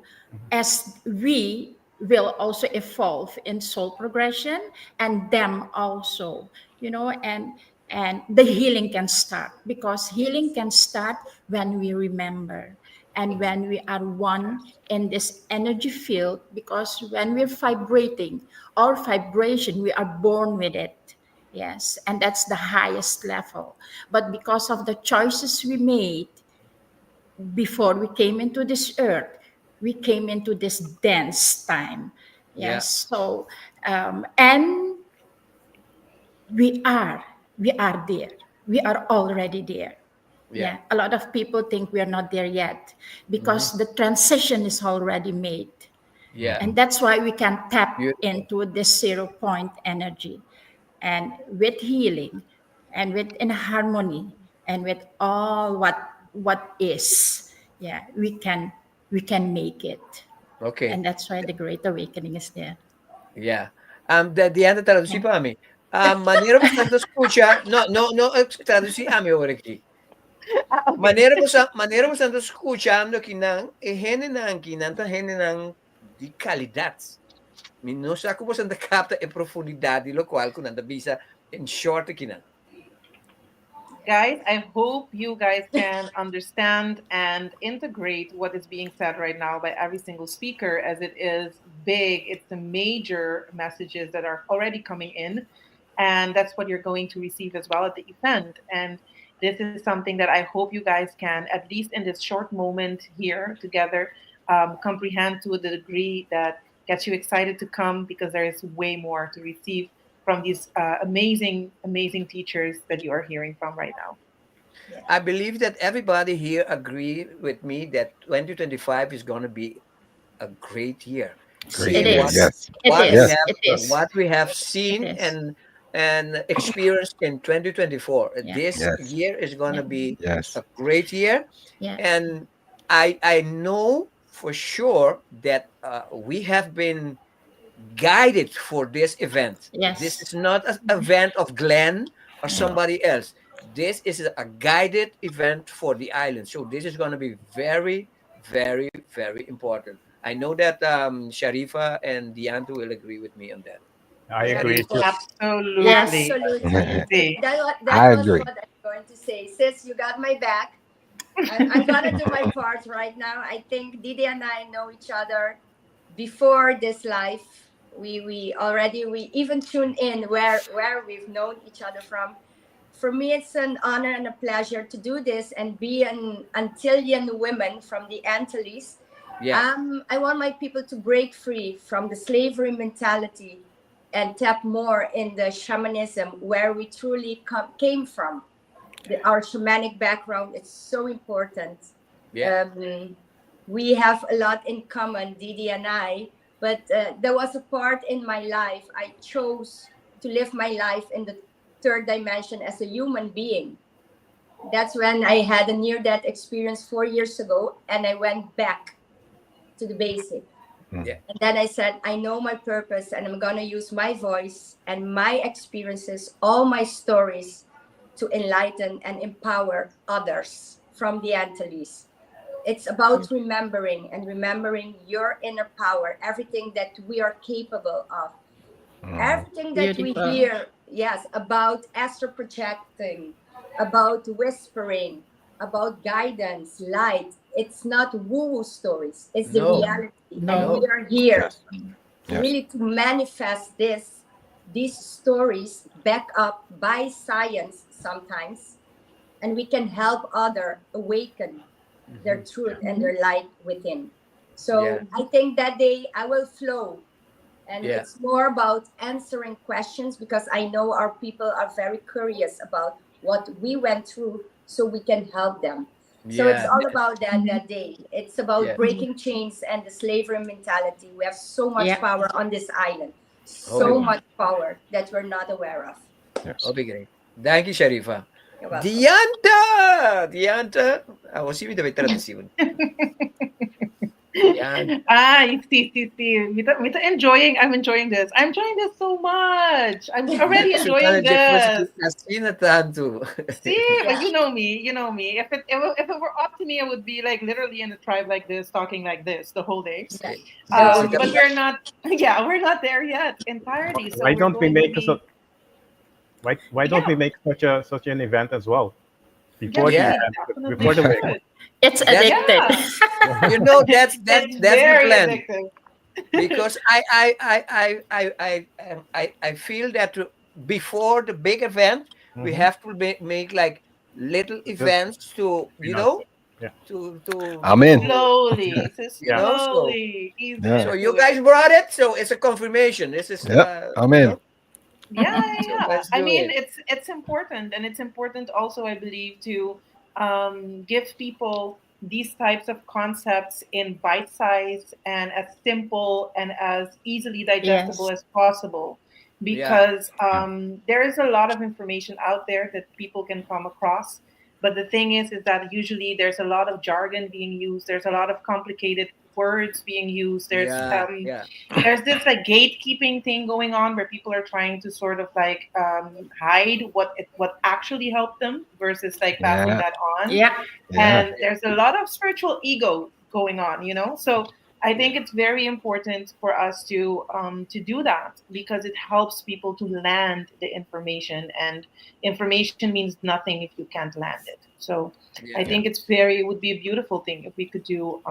as we will also evolve in soul progression, and them also, and the healing can start, because healing can start when we remember and when we are one in this energy field, because when we're vibrating, our vibration, we are born with it. Yes, and that's the highest level. But because of the choices we made before we came into this earth, we came into this dense time. Yes, so and we are there. We are already there. A lot of people think we are not there yet, because the transition is already made. And that's why we can tap into this 0 point energy. And with healing, and with in harmony, and with all what is, we can make it. Okay. And that's why the Great Awakening is there. Diana, traduci pa mi. Manera po sa escucha, no, traduci ami ora aqui. Manera po sa escuchando kinang nang kinanta nang di kalidad. No sa ako po sa capta e profundidade lo qual kun anda bisa in short kinang. Guys, I hope you guys can understand and integrate what is being said right now by every single speaker, as it is big. It's the major messages that are already coming in, and that's what you're going to receive as well at the event. And this is something that I hope you guys can, at least in this short moment here together, comprehend to a degree that gets you excited to come, because there is way more to receive from these amazing teachers that you are hearing from right now. I believe that everybody here agree with me that 2025 is going to be a great year. It is. What we have seen and experienced in 2024. This year is going to be a great year. And I know for sure that we have been guided for this event. This is not an event of Glenn or somebody else. This is a guided event for the island. So this is going to be very, very, very important. I know that Sharifa and Dianto will agree with me on that. I agree too. Absolutely. Yes. Absolutely. That I was agree. what I'm going to say. Sis, you got my back. I'm gonna do my part right now. I think Didi and I know each other before this life. We even tune in where we've known each other from. For me, it's an honor and a pleasure to do this and be an Antillean woman from the Antilles. Yeah. I want my people to break free from the slavery mentality and tap more in the shamanism where we truly came from. Our shamanic background is so important. Yeah. We have a lot in common, Didi and I, but there was a part in my life I chose to live my life in the third dimension as a human being. That's when I had a near-death experience 4 years ago, and I went back to the basic. Yeah. And then I said, I know my purpose, and I'm going to use my voice and my experiences, all my stories, to enlighten and empower others from the Antilles. It's about remembering your inner power, everything that we are capable of. Everything that Beautiful. we hear, yes, about astral projecting, about whispering, about guidance, light. It's not woo-woo stories. It's the No. reality. No. And we are here Yes. really to manifest these stories back up by science sometimes, and we can help others awaken their truth and their light within. So Yeah. I think that day I will flow, and Yeah. it's more about answering questions because I know our people are very curious about what we went through so we can help them. So it's Yeah. all about that day. It's about Yeah. breaking chains and the slavery mentality. We have so much Yeah. power on this island. Oh, So yeah. much power that we're not aware of. Yes. Oh, be great. Thank you, Sharifa. You're welcome. Dianta. Ako si Vida Veteran. Yan. I'm enjoying this. I'm enjoying this so much. I'm already enjoying this. Assim na tanto. See, but you know me. If it were up to me, I would be like literally in a tribe like this, talking like this the whole day. But we're not. Yeah, we're not there yet entirely. So Why we're don't we going to make be- so? Why don't we make such an event as well before Yeah. the event, Definitely before the should. week? It's That's- addicted. You know, that's It's the very plan. addictive. Because I feel that before the big event, we Mhm. have to make like little events to Yeah. to I'm in. Slowly, You know, so- slowly, ease Yeah. so into you it. guys brought it, so it's a confirmation. This is Yep, I'm you in. know, Yeah. So let's I do mean, it. it's important, and it's important also, I believe, to give people these types of concepts in bite size and as simple and as easily digestible Yes. as possible, because there is a lot of information out there that people can come across. But the thing is that usually there's a lot of jargon being used. There's a lot of complicated words being used. There's yeah. there's this like gatekeeping thing going on where people are trying to sort of like hide what actually helped them versus like passing Yeah. that on. Yeah. Yeah. And there's a lot of spiritual ego going on, you know. So I think it's very important for us to do that, because it helps people to land the information, and information means nothing if you can't land it. So I think it would be a beautiful thing if we could do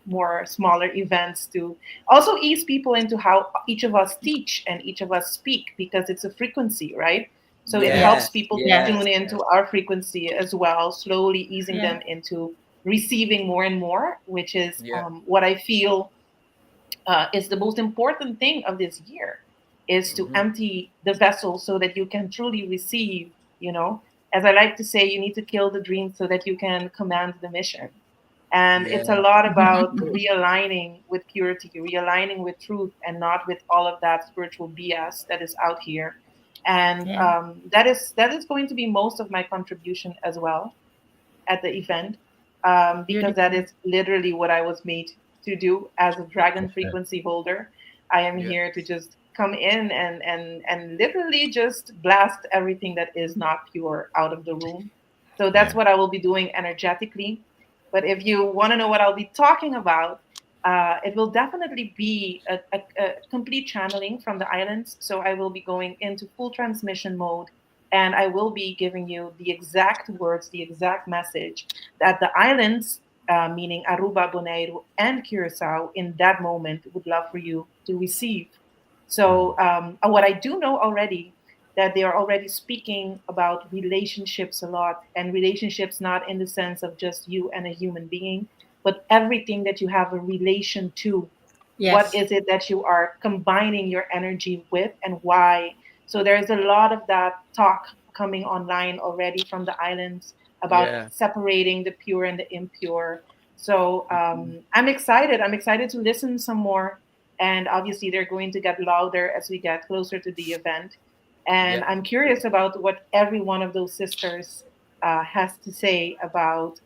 more smaller events to also ease people into how each of us teach and each of us speak, because it's a frequency, right? So it helps people yes, to tune into our frequency as well, slowly easing Yeah. them into receiving more and more, which is Yeah. what I feel is the most important thing of this year, is to empty the vessel so that you can truly receive, you know. As I like to say, you need to kill the dream so that you can command the mission. And it's a lot about realigning with purity, realigning with truth, and not with all of that spiritual BS that is out here. And Yeah. that is going to be most of my contribution as well at the event, because that is literally what I was made to do as a dragon frequency holder. I am here to just come in and literally just blast everything that is not pure out of the room. So that's what I will be doing energetically. But if you want to know what I'll be talking about, it will definitely be a complete channeling from the islands. So I will be going into full transmission mode, and I will be giving you the exact words, the exact message that the islands, meaning Aruba, Bonaire, and Curacao, in that moment would love for you to receive. So what I do know already, that they are already speaking about relationships a lot, and relationships not in the sense of just you and a human being, but everything that you have a relation to. What Yes. is it that you are combining your energy with, and why? So there's a lot of that talk coming online already from the islands about Yeah. separating the pure and the impure. So I'm excited. I'm excited to listen some more. And obviously, they're going to get louder as we get closer to the event. And Yeah. I'm curious about what every one of those sisters has to say about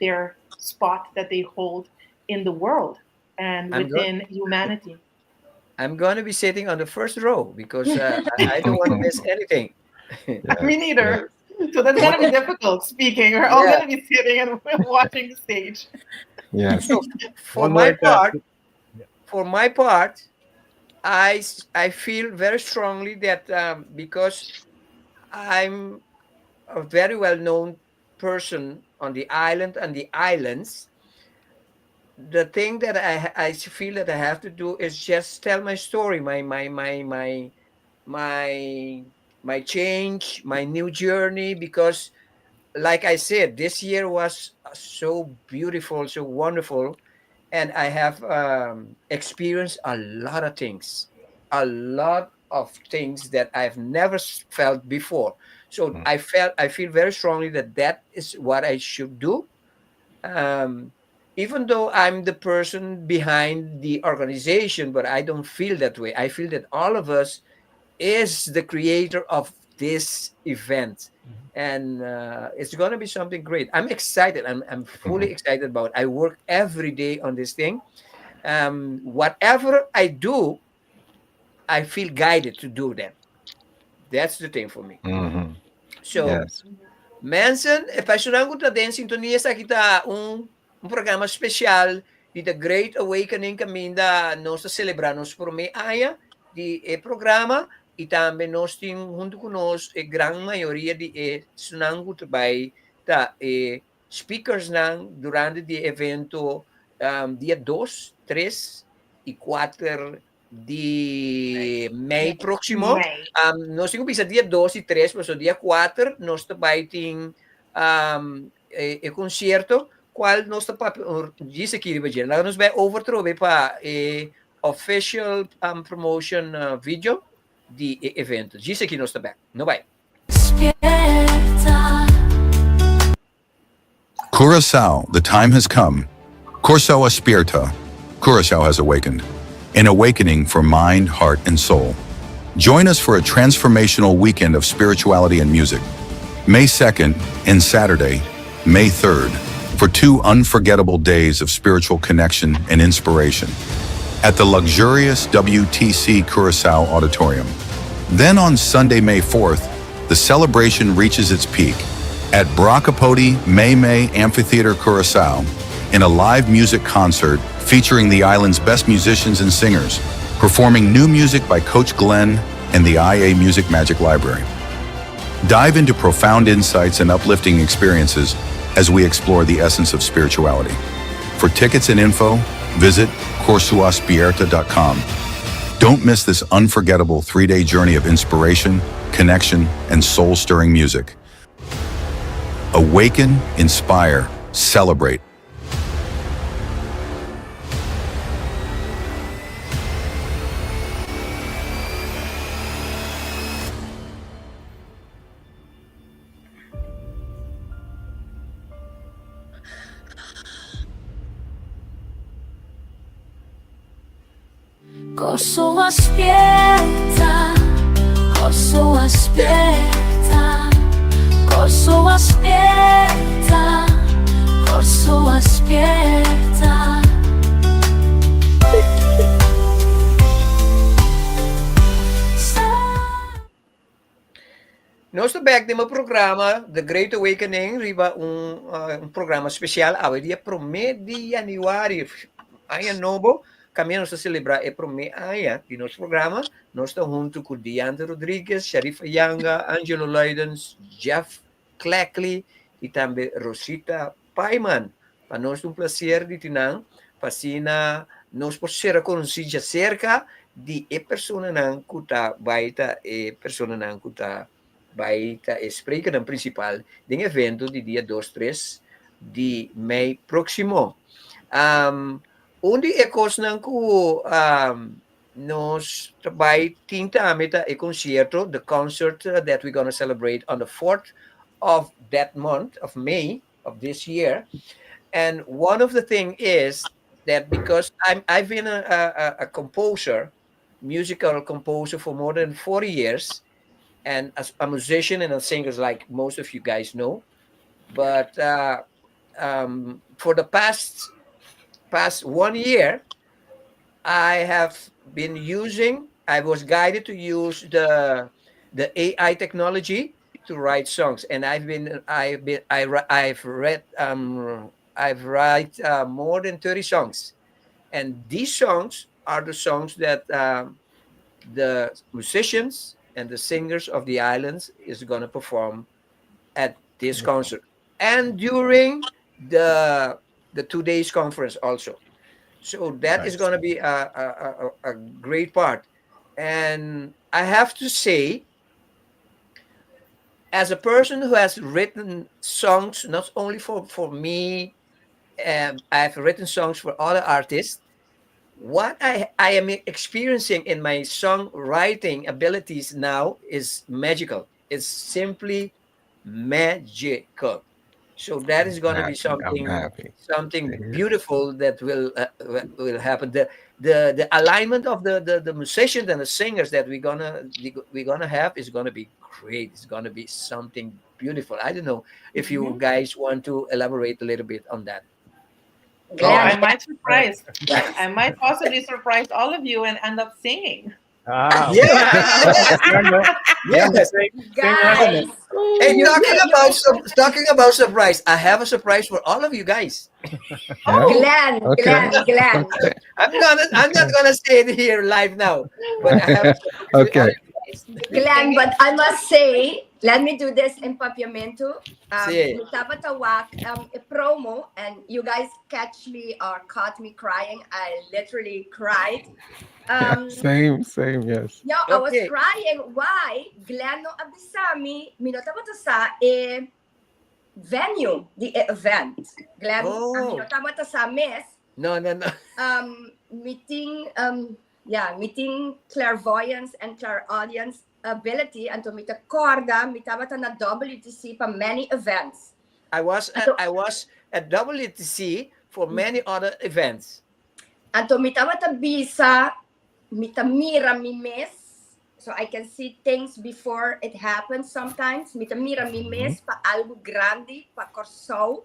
their spot that they hold in the world and I'm going. within humanity. I'm going to be sitting on the first row because I don't want to miss anything. Me neither. So that's going to be difficult speaking. We're all Yeah. going to be sitting and watching the stage. Yes. So for One my word. part, I feel very strongly that because I'm a very well-known person on the island and the islands, the thing that I feel that I have to do is just tell my story, my change, my new journey. Because, like I said, this year was so beautiful, so wonderful, and I have experienced a lot of things, a lot of things that I've never felt before. So I feel very strongly that that is what I should do. Um, Even though I'm the person behind the organization, but I don't feel that way. I feel that all of us is the creator of this event, and it's going to be something great. I'm excited. I'm fully excited about it. I work every day on this thing. Whatever I do, I feel guided to do that. That's the thing for me. So, Yes. Manson, apaixonado ko din sintonia sa kita programa especial de The Great Awakening caminda nós celebramos por me aya de programa e também nós tem junto com nós a grande maioria de sunango também da speakers nang durante de evento dia 2, 3 e 4 de May próximo. May. Nós temos bisa dia 2 e 3, mas o dia 4 nós também tem concerto qual nós disse aqui nós nos vai overthrow para official promotion video de evento. Disse aqui nós também. Não vai. Curacao, the time has come. Curacao Espierta. Curacao has awakened. An awakening for mind, heart, and soul. Join us for a transformational weekend of spirituality and music. May 2nd and Saturday, May 3rd, for 2 unforgettable days of spiritual connection and inspiration at the luxurious WTC Curacao Auditorium. Then on Sunday, May 4th, the celebration reaches its peak at Bracapodi May Amphitheater Curacao in a live music concert featuring the island's best musicians and singers, performing new music by Coach Glenn and the IA Music Magic Library. Dive into profound insights and uplifting experiences as we explore the essence of spirituality. For tickets and info, visit CursaoEspierta.com. Don't miss this unforgettable 3-day journey of inspiration, connection, and soul-stirring music. Awaken, inspire, celebrate. Kosovo aspetta, Kosovo aspetta, Kosovo aspetta, Kosovo aspetta. Nós também temos um programa, The Great Awakening, riba um programa especial, ao dia 1 de janeiro. Aya novo, kami sa celebrar e prome aya di nosso programa. Nós estamos junto com Diante Rodrigues, Sharifa Yanga, Angelo Leidens, Jeff Cleckley e também Rosita Paiman. Para nós é um prazer de tinang, pasina nós podemos conhecer cerca de pessoa nang kuta baita e pessoa nang kuta baita e spreker dan principal de evento de dia 2-3 de Mei próximo. Onde é coisa que nós trabalhamos tinta a meta e concerto, the concert that we're going to celebrate on the 4th of that month of May of this year. And one of the thing is that because I've been a composer, musical composer for more than 40 years, and as a musician and a singer, like most of you guys know. But for the past 1 year, I was guided to use the AI technology to write songs, and I've write more than 30 songs, and these songs are the songs that the musicians and the singers of the islands is going to perform at this concert and during the 2 days conference also. So that is going to be a great part. And I have to say, as a person who has written songs not only for me, I've written songs for other artists. What I am experiencing in my songwriting abilities now is magical. It's simply magical. So that is going to be something beautiful that will happen. The alignment of the musicians and the singers that we're gonna have is gonna be great. It's gonna be something beautiful. I don't know if you guys want to elaborate a little bit on that. Oh, I might surprise. I might possibly surprise all of you and end up singing. Yes. Guys, Hey, talking about surprise, I have a surprise for all of you guys. Glenn. I'm not gonna say it here live now, but I have a surprise for all of you guys. Glenn, but I must say, let me do this in Papiamento. Sí. Mitabatawa, a promo, and you guys catch me or caught me crying. I literally cried. Same, yes. Yeah, I was crying. Why? Glenn no abisami, minotabata sa venue, the event. Glenn, minotabata sa miss. No. Meeting clairvoyance and clairaudience ability and to meet a corda, mitabata na WTC for many events. I was at WTC for many other events. And to mitabata bisa, mitamira mi miss, so I can see things before it happens sometimes. Mitamira mi miss pa algo grande, pa corso,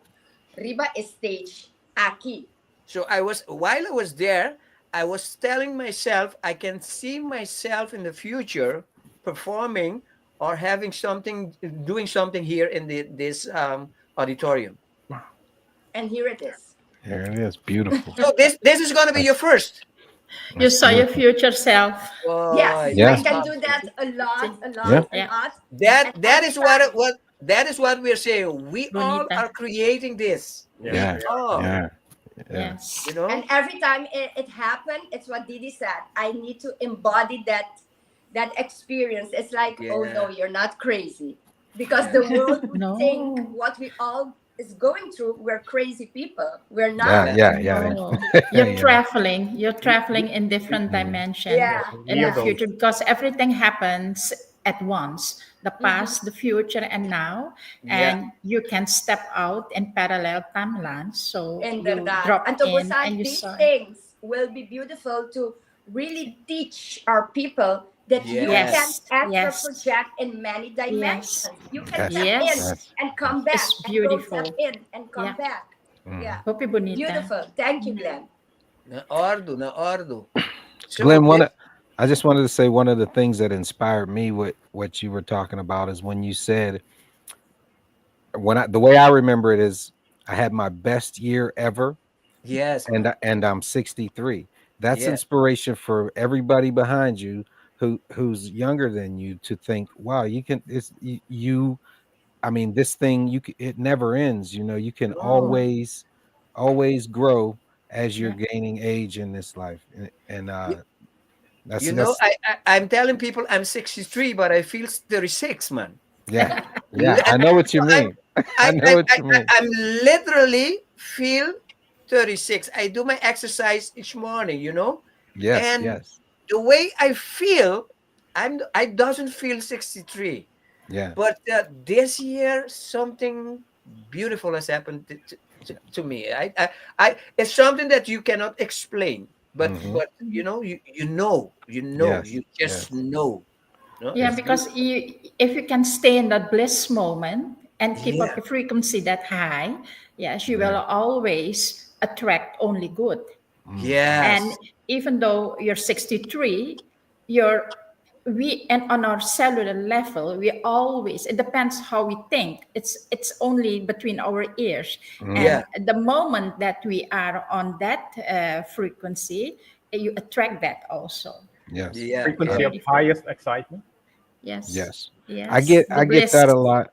riba stage, aquí. So while I was there, I was telling myself I can see myself in the future performing or doing something here in this auditorium. And here it is. Here it is, beautiful. So this is going to be your first. You saw your future self. Oh, Yes, yeah. I can do that a lot. That is what we're saying. We all are creating this. Yeah. Yes. You know? And every time it happened, it's what Didi said. I need to embody that experience. It's like, oh no, you're not crazy. Because the world would think what we all is going through, we're crazy people. We're not. Yeah. You're traveling in different dimensions in the future because everything happens at once. The past, the future, and now. And you can step out in parallel timelines. So you drop and to in and you these saw. things will be beautiful to really teach our people that you can astral project in many dimensions. You can step in and come back. It's beautiful. And step in and come back. Yeah. Hope bonita. Beautiful. Thank you, Glenn. Na ordo. So, Glenn, I just wanted to say one of the things that inspired me with what you were talking about is when you said, the way I remember it is I had my best year ever Yes, and man. and I'm 63. That's Yeah. inspiration for everybody behind you who's younger than you to think, wow, you can you I mean, this thing it never ends. You know, you can No. always grow as you're Yeah. gaining age in this life, and that's You know, that's I'm telling people I'm 63, but I feel 36, man. yeah, Li- I know what you I'm, mean. I know what you mean. I'm literally feel 36. I do my exercise each morning, you know, Yes, and yes, the way I feel, I doesn't feel 63. yeah, But this year, something beautiful has happened to me. It's something that you cannot explain, but hmm you know, yes, you just yes, know. No, Yeah, it's because beautiful. if you can stay in that bliss moment and keep Yeah, up the frequency that high, yes, you will yeah, always attract only good. And yes, even though you're 63, you're we and on our cellular level, we always it depends how we think. It's only between our ears, mm, yeah, and the moment that we are on that frequency, you attract that also. yes, yeah, It's yeah. Frequency of beautiful. highest excitement. Yes, yes. yes, the I get bliss. that a lot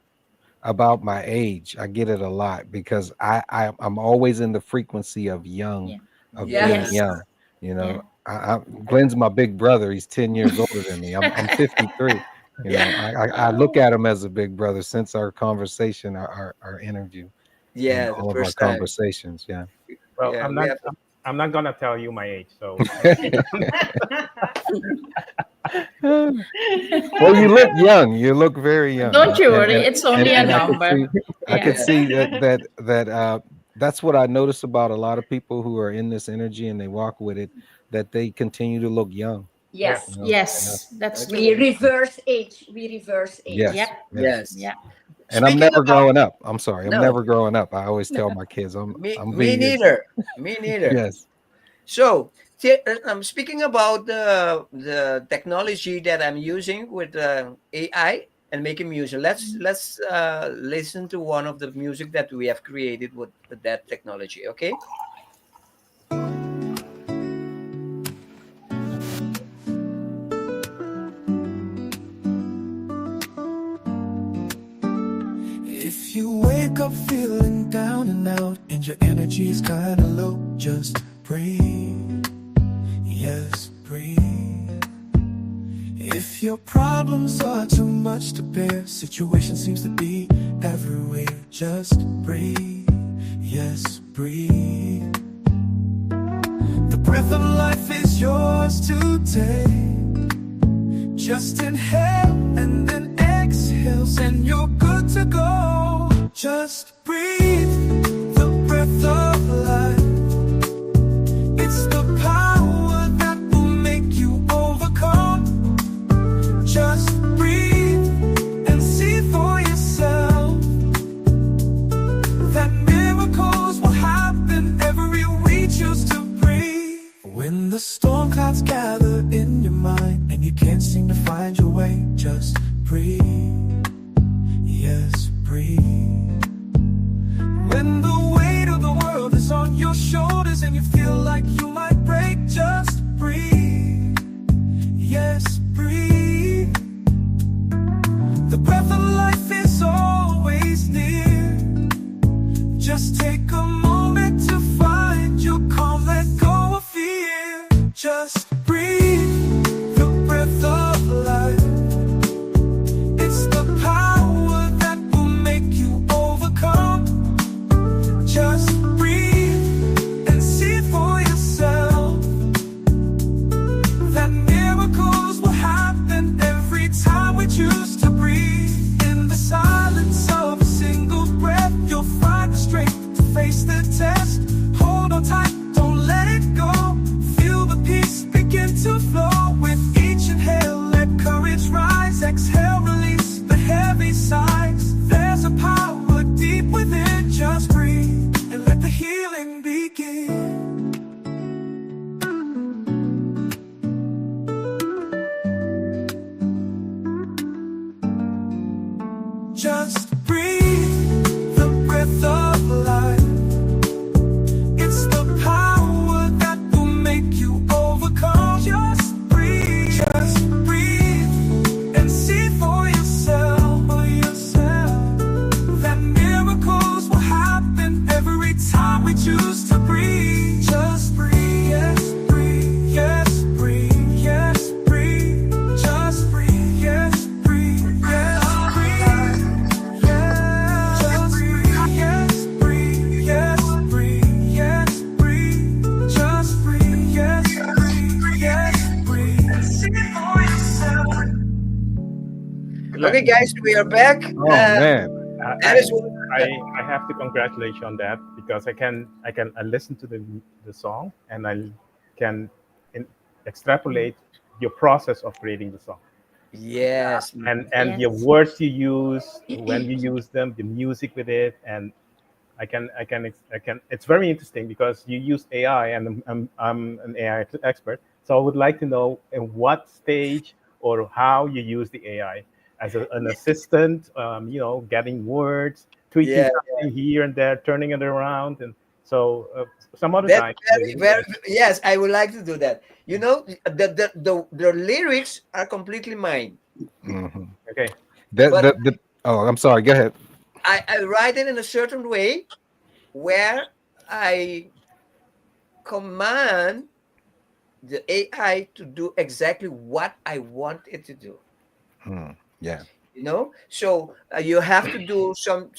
about my age. I get it a lot because I'm always in the frequency of young, Yeah. of being Yes. Yes. young. You Yeah. know, Glenn's my big brother. He's 10 years older than me. I'm 53. You know, I look at him as a big brother since our conversation, our interview, and Yeah, the all of our first time. conversations. Yeah. Well, Yeah, we have. I'm not gonna tell you my age. So Well, you look young. You look very young. Don't you worry, it's only a And number. I could Yeah. see that that's what I notice about a lot of people who are in this energy and they walk with it, that they continue to look young. yeah, Yes. You know? Yes, that's We true. reverse age. We reverse age. Yes, Yeah. yes. Yes. Yeah. And I'm Speaking never about growing up. I'm sorry, I'm no, never growing up. I always tell my kids I'm me being neither. Me neither. yes. So, I'm speaking about the technology that I'm using with AI and making music. Let's listen to one of the music that we have created with that technology. Okay. If you wake up feeling down and out and your energy is kinda low, just breathe. Yes, breathe. If your problems are too much to bear, situation seems to be everywhere, just breathe. Yes, breathe. The breath of life is yours to take. Just inhale and then exhale, and you're good to go. Just breathe the breath of life. It's the power that will make you overcome. Just breathe and see for yourself that miracles will happen every we choose to breathe. When the storm clouds gather in your mind and you can't seem to find your way, just breathe. Yes, breathe. When the weight of the world is on your shoulders and you feel like you might break, just breathe. Yes, breathe. The breath of life is always near. Just take a moment to find your calm, let go of fear. Just breathe the breath of life. It's Okay, guys, we are back. Oh man. That is what I have to congratulate you on that because I listen to the song and I can extrapolate your process of creating the song. Yes. And your words you use, when you use them, the music with it, and I can. It's very interesting because you use AI, and I'm an AI expert. So I would like to know in what stage or how you use the AI as an assistant. Getting words, tweaking something here and there, turning it around, and so some other time. Yes, I would like to do that. The lyrics are completely mine. Okay. I'm sorry. Go ahead. I write it in a certain way where I command the AI to do exactly what I want it to do. Yeah. So you have to do some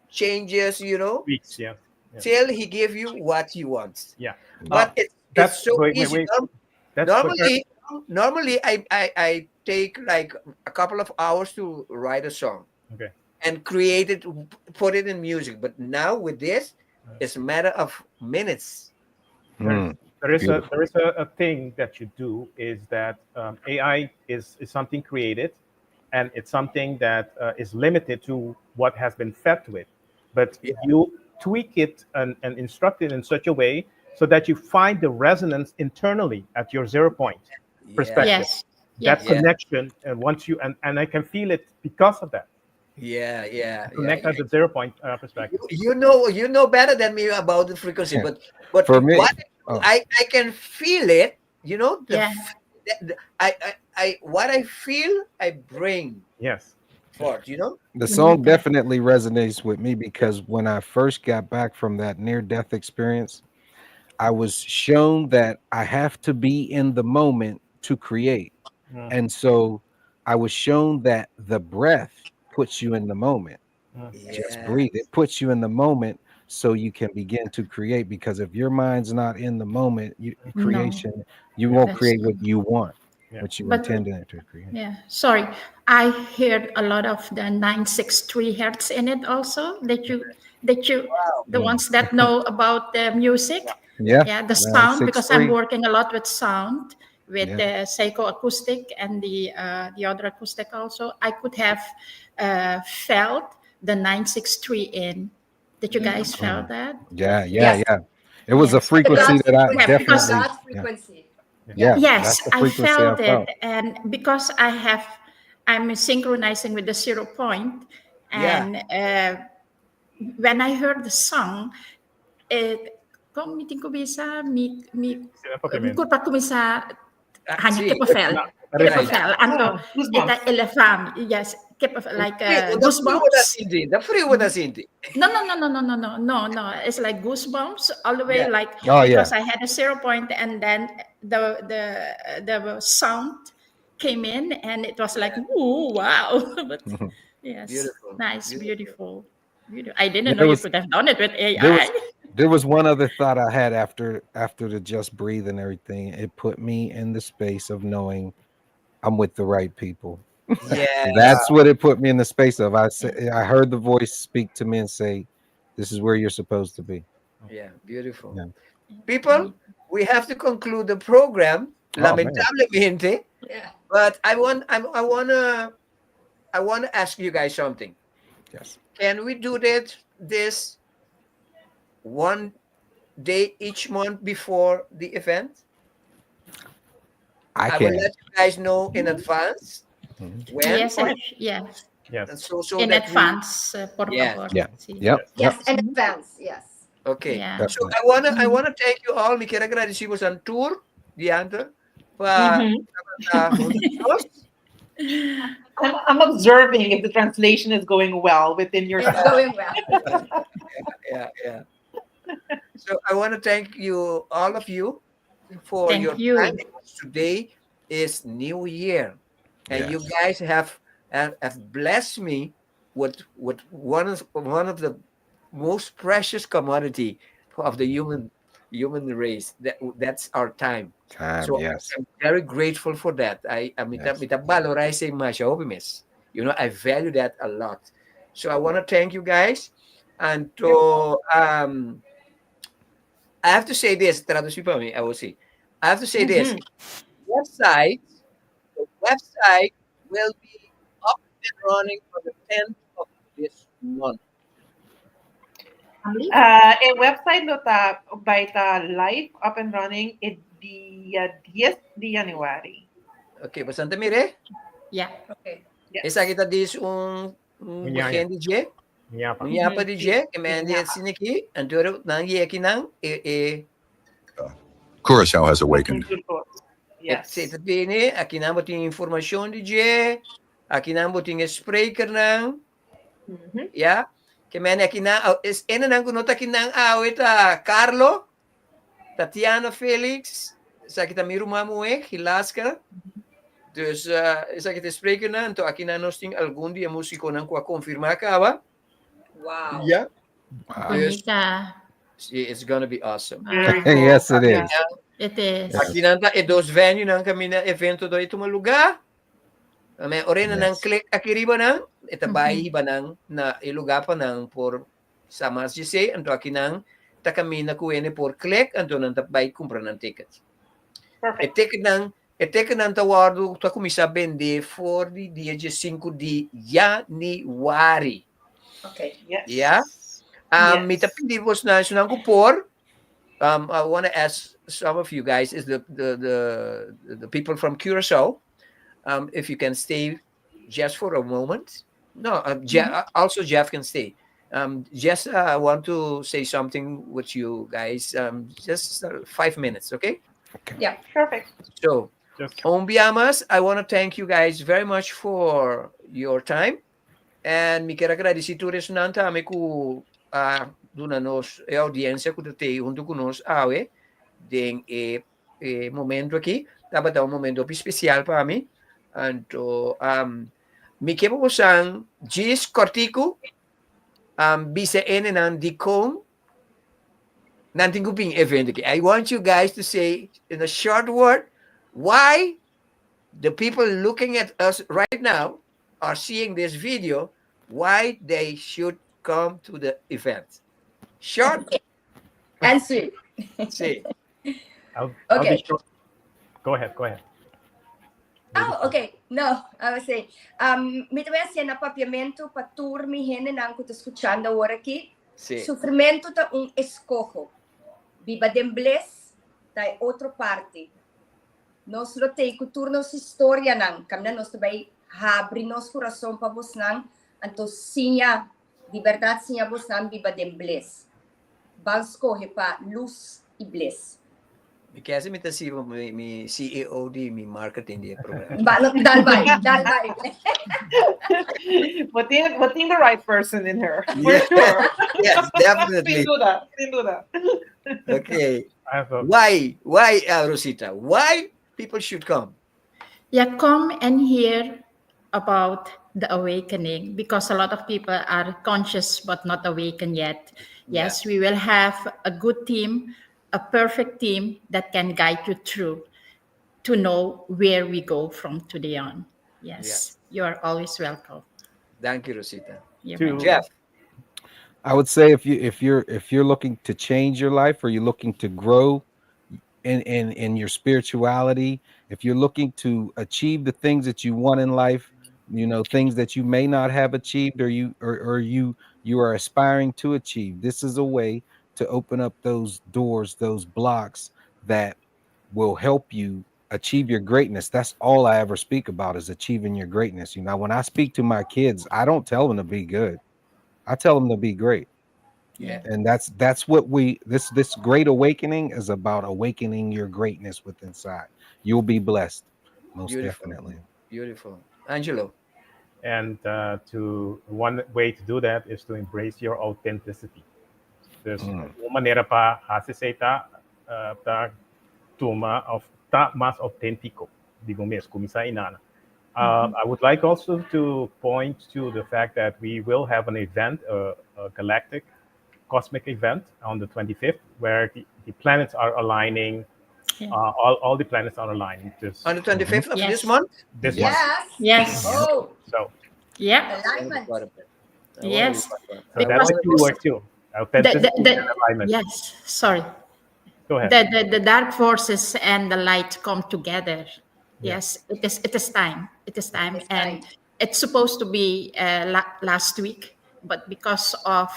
changes, Tweaks, yeah. till he give you what you want. Yeah. But it's so wait, easy. Wait. Normally I take like a couple of hours to write a song. Okay. And create it, put it in music. But now with this, it's a matter of minutes. There is a thing that you do is that AI is something created, and it's something that is limited to what has been fed to it. But you tweak it and instruct it in such a way so that you find the resonance internally at your 0 point perspective. That connection, and once you and I can feel it because of that. Connect at the 0 point perspective. You know better than me about the frequency, but for me, I can feel it. What I feel, I bring. Yes. Forth. The song definitely resonates with me because when I first got back from that near-death experience, I was shown that I have to be in the moment to create, and so I was shown that the breath puts you in the moment. Just breathe. It puts you in the moment so you can begin to create, because if your mind's not in the moment, you won't create what you want, what you intended to create. Sorry, I heard a lot of the 963 hertz in it also, the ones that know about the music. The sound, because I'm working a lot with sound, with the Seiko acoustic and the other acoustic also. I could have felt the 963 in. Did you guys felt that? Yeah. It was a frequency that I definitely. God's frequency. Yes, I felt it, and because I'm synchronizing with the 0 point, and when I heard the song, kung meeting ko bisa kurpa ko bisa hanya kepefel anto ita elefam yes like goosebumps. The free with us Cindy. No. It's like goosebumps all the way, like because I had a 0 point, and then the sound came in, and it was like, ooh, wow. But yes, beautiful. Nice, beautiful. I didn't know you could have done it with AI. There was one other thought I had after the Just Breathe and everything. It put me in the space of knowing I'm with the right people. That's what it put me in the space of. I heard the voice speak to me and say, "This is where you're supposed to be." Yeah, beautiful. People, we have to conclude the program. Lamentablemente. But I want to ask you guys something. Yes. Can we do this one day each month before the event? I will let you guys know in advance. When? Yes. So in advance, por favor. Yes, in advance. Yes. Okay. So I wanna thank you all. Me quiero agradecimos al tour, Diandra. I'm observing if the translation is going well within your. It's going well. Yeah. So I want to thank you, all of you, for your time. Today is New Year, and you guys have blessed me with one of the most precious commodity of the human race. That's our time. So I'm very grateful for that. I valorize much, miss. I value that a lot. So I want to thank you guys. And to, I have to say this, traduci para mí, I will say. I have to say this. The website will be up and running for the 10th of this month. A website lo ta live up and running dia 10 de Januari. Okay, bastante mire. Yeah. Okay. Esa kita dis weekend DJ. Menyapa DJ, kemudian dia sini ki, antara nang ye kinang Curacao has awakened. Yes. Sa ini, aqui não botem informação DJ, aqui não botem spreker não, ya. Kemudian aqui não, ena não kunota aqui não, ita Carlo, Tatiana Felix, sa kita miru mamu Hilaska. Dus is aqui te spreker não, então aqui não nós tem algum dia músico não com a confirmar acaba. Wow. Yeah. Bonita. It's gonna be awesome. Yes, it is. It is. Aqui não tá, dos venue não caminha evento do itong lugar. May orena nang click aqui riba nang, ita bayi ba nang na ilugar pa nang por sa mas say, anto aqui nang ta camina kuene por click, anto nang tapay compra ng tickets. Perfect. Ticket nang tawardo ta kumisa bende for the dia 5 de Januari. Okay. Yes. Yeah. Mita pindivos na sunang kupor. I want to ask some of you guys, is the people from Curacao, if you can stay just for a moment. No, also Jeff can stay. Just I want to say something with you guys. Just 5 minutes, okay? Yeah. Perfect. So, Ombiamas, I want to thank you guys very much for your time. And mi quero agradecer res nanta ame ku duna nos audiência ku te junto conosco den momento aqui tava um momento especial para mim. Então mi quero posang gis cortico bisa nan dikong nanting kuping event aqui. I want you guys to say in a short word why the people looking at us right now are seeing this video, why they should come to the event. Short and sweet. See. I'll be short. Go ahead. Oh, okay. No, I was saying, mitawes yan na papiamento patur mi hene nang kuto escuchando ahora aquí. Sí. Sufrimiento ta un escojo. Viva dembles ta outro parte. Nos lo te kuturnos historia nang kamna nos tabay abrir nos coração para vos nang anto sinha de verdade sinha vos nang viva dembles. Vamos correr para luz e bliss. Kasi mi tasibo mi CEO di mi marketing di program. Dalbay. Putting the right person in her. For Yeah. sure. Yes, definitely. Sin duda. Okay. Why, Rosita? Why people should come? Yeah, come and hear about the awakening because a lot of people are conscious but not awakened yet. Yes, we will have a good team, a perfect team that can guide you through to know where we go from today on. Yes, you are always welcome. Thank you, Rosita. Jeff, I would say if you're looking to change your life or you're looking to grow in your spirituality, if you're looking to achieve the things that you want in life, things that you may not have achieved or you are aspiring to achieve, this is a way to open up those doors, those blocks that will help you achieve your greatness. That's all I ever speak about is achieving your greatness. When I speak to my kids, I don't tell them to be good. I tell them to be great. Yeah. And that's what this great awakening is about, awakening your greatness within inside. You'll be blessed. Most definitely. Beautiful. Angelo. And one way to do that is to embrace your authenticity. Dus uma maneira para aceitar ta tuma of ta mas autêntico, digo mesmo, começar inana. I would like also to point to the fact that we will have an event, a galactic cosmic event on the 25th, where the planets are aligning. All the planets are aligning. On the 25th of this month? This month. Yes. So Yeah. Alignment. Yes. So that's the key word too. Authenticity and alignment. Yes. Sorry. Go ahead. The dark forces and the light come together. Yes, it is time. It is time, and it's supposed to be last week, but because of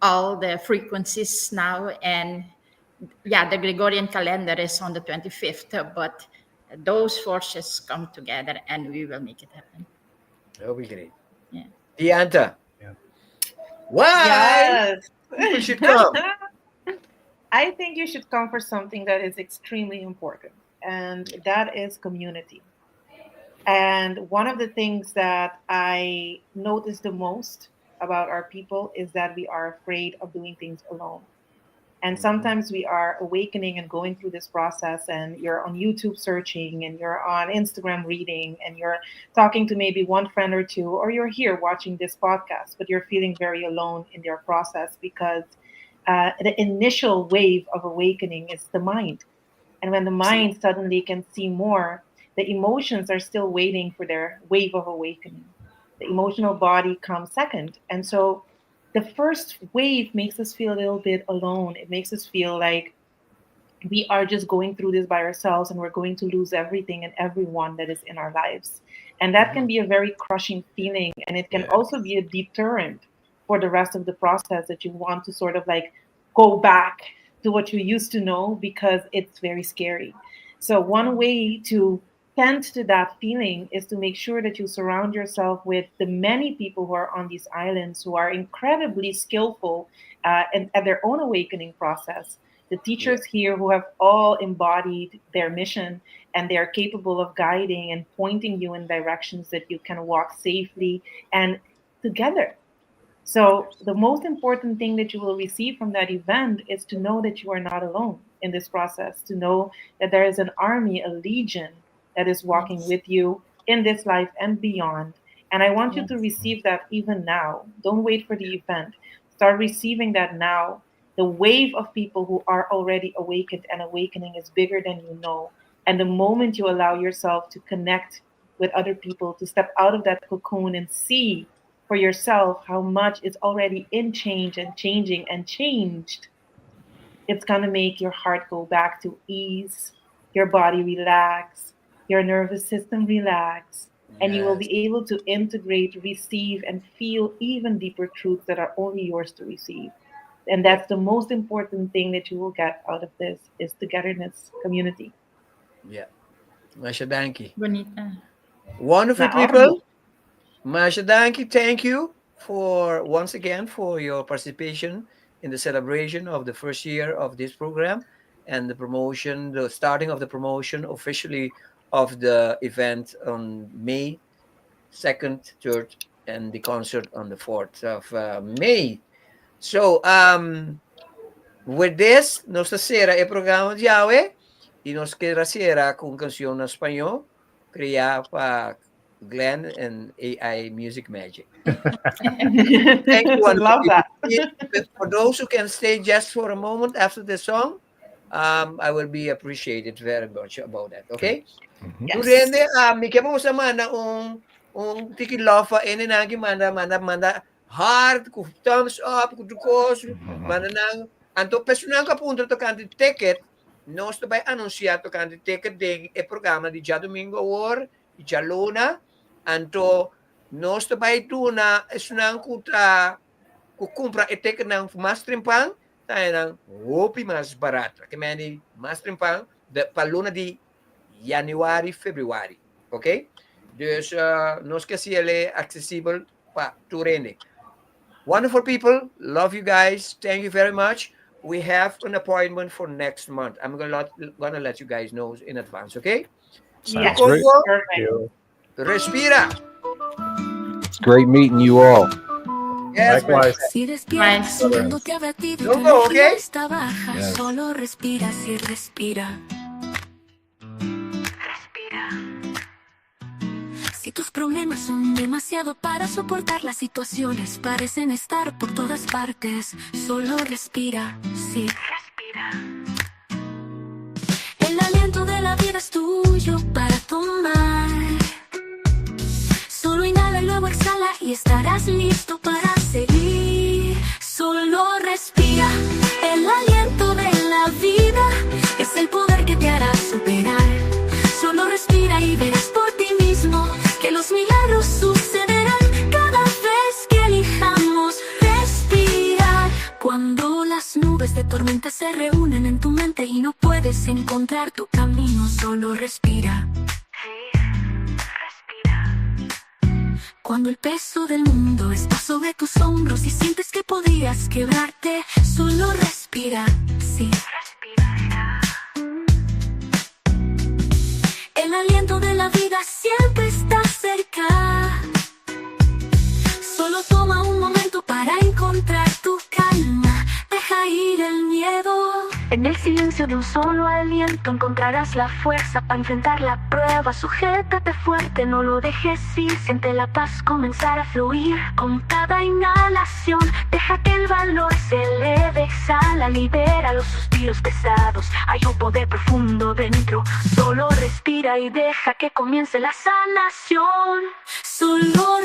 all the frequencies now, and the Gregorian calendar is on the 25th, but those forces come together, and we will make it happen. That'll be great. Yeah. Dianta. Yeah. Why? Yes. People should come. I think you should come for something that is extremely important, and that is community. And one of the things that I notice the most about our people is that we are afraid of doing things alone. And sometimes we are awakening and going through this process, and you're on YouTube searching, and you're on Instagram reading, and you're talking to maybe one friend or two, or you're here watching this podcast, but you're feeling very alone in your process because the initial wave of awakening is the mind. And when the mind suddenly can see more, the emotions are still waiting for their wave of awakening. The emotional body comes second. And so the first wave makes us feel a little bit alone. It makes us feel like we are just going through this by ourselves, and we're going to lose everything and everyone that is in our lives. And that can be a very crushing feeling. And it can also be a deterrent for the rest of the process, that you want to sort of like go back to what you used to know because it's very scary. So one way to tend to that feeling is to make sure that you surround yourself with the many people who are on these islands, who are incredibly skillful and at their own awakening process. The teachers here who have all embodied their mission, and they are capable of guiding and pointing you in directions that you can walk safely and together. So the most important thing that you will receive from that event is to know that you are not alone in this process, to know that there is an army, a legion that is walking with you in this life and beyond. And I want you to receive that even now. Don't wait for the event. Start receiving that now. The wave of people who are already awakened and awakening is bigger than you know. And the moment you allow yourself to connect with other people, to step out of that cocoon and see for yourself how much is already in change and changing and changed, it's going to make your heart go back to ease, your body relax, your nervous system relax, and you will be able to integrate, receive, and feel even deeper truths that are only yours to receive. And that's the most important thing that you will get out of this, is togetherness, community. Yeah. Masha Danki. Bonita. Wonderful people. Masha Danki, thank you for once again for your participation in the celebration of the first year of this program and the promotion, the starting of the promotion officially of the event on May 2nd, 3rd, and the concert on the 4th of May. So, with this, nuestra sera el programa de hoy y nos queda sera con canción en español creada por Glenn and AI Music Magic. Thank you. Love that. For those who can stay just for a moment after the song, I will be appreciated very much about that. Okay? Yes. Durende, mi kaya mo sa mana tikilofa ene nagi manda heart, ku thumbs up, ku dukos, mana nang anto personal ka punto to kanti ticket, nós também anunciar to kanti ticket de e programa de dia domingo or dia luna, anto nós também tuna esunang kuta ku compra e ticket ng mas trimpang, tayo nang wopi mas barato. Que mani mas trimpang de paluna di January, February. Okay? Dus nós que se ele accessible pa turene. Wonderful people. Love you guys. Thank you very much. We have an appointment for next month. I'm gonna let you guys know in advance, okay? Sounds great. Perfect. Respira. It's great meeting you all. Yes, Likewise. Si despiertas sintiéndote abatido y tu Loco, energía okay? está baja, Yes. solo respiras y respira. Si tus problemas son demasiado para soportar, las situaciones parecen estar por todas partes, solo respira, sí, respira. El aliento de la vida es tuyo para tomar. Solo inhala y luego exhala estarás listo para seguir. Solo respira, el aliento de la vida es el poder que te hará superar. Solo respira y verás por ti mismo que los milagros sucederán cada vez que elijamos respirar. Cuando las nubes de tormenta se reúnen en tu mente y no puedes encontrar tu camino, solo respira. Cuando el peso del mundo está sobre tus hombros y sientes que podrías quebrarte, solo respira, sí. El aliento de la vida siempre está cerca. Solo toma un momento para encontrar tu calma. Deja ir el miedo. En el silencio de un solo aliento encontrarás la fuerza para enfrentar la prueba. Sujétate fuerte, no lo dejes ir. Siente la paz comenzar a fluir con cada inhalación. Deja que el valor se eleve, exhala, libera los suspiros pesados. Hay un poder profundo dentro. Solo respira y deja que comience la sanación. Solo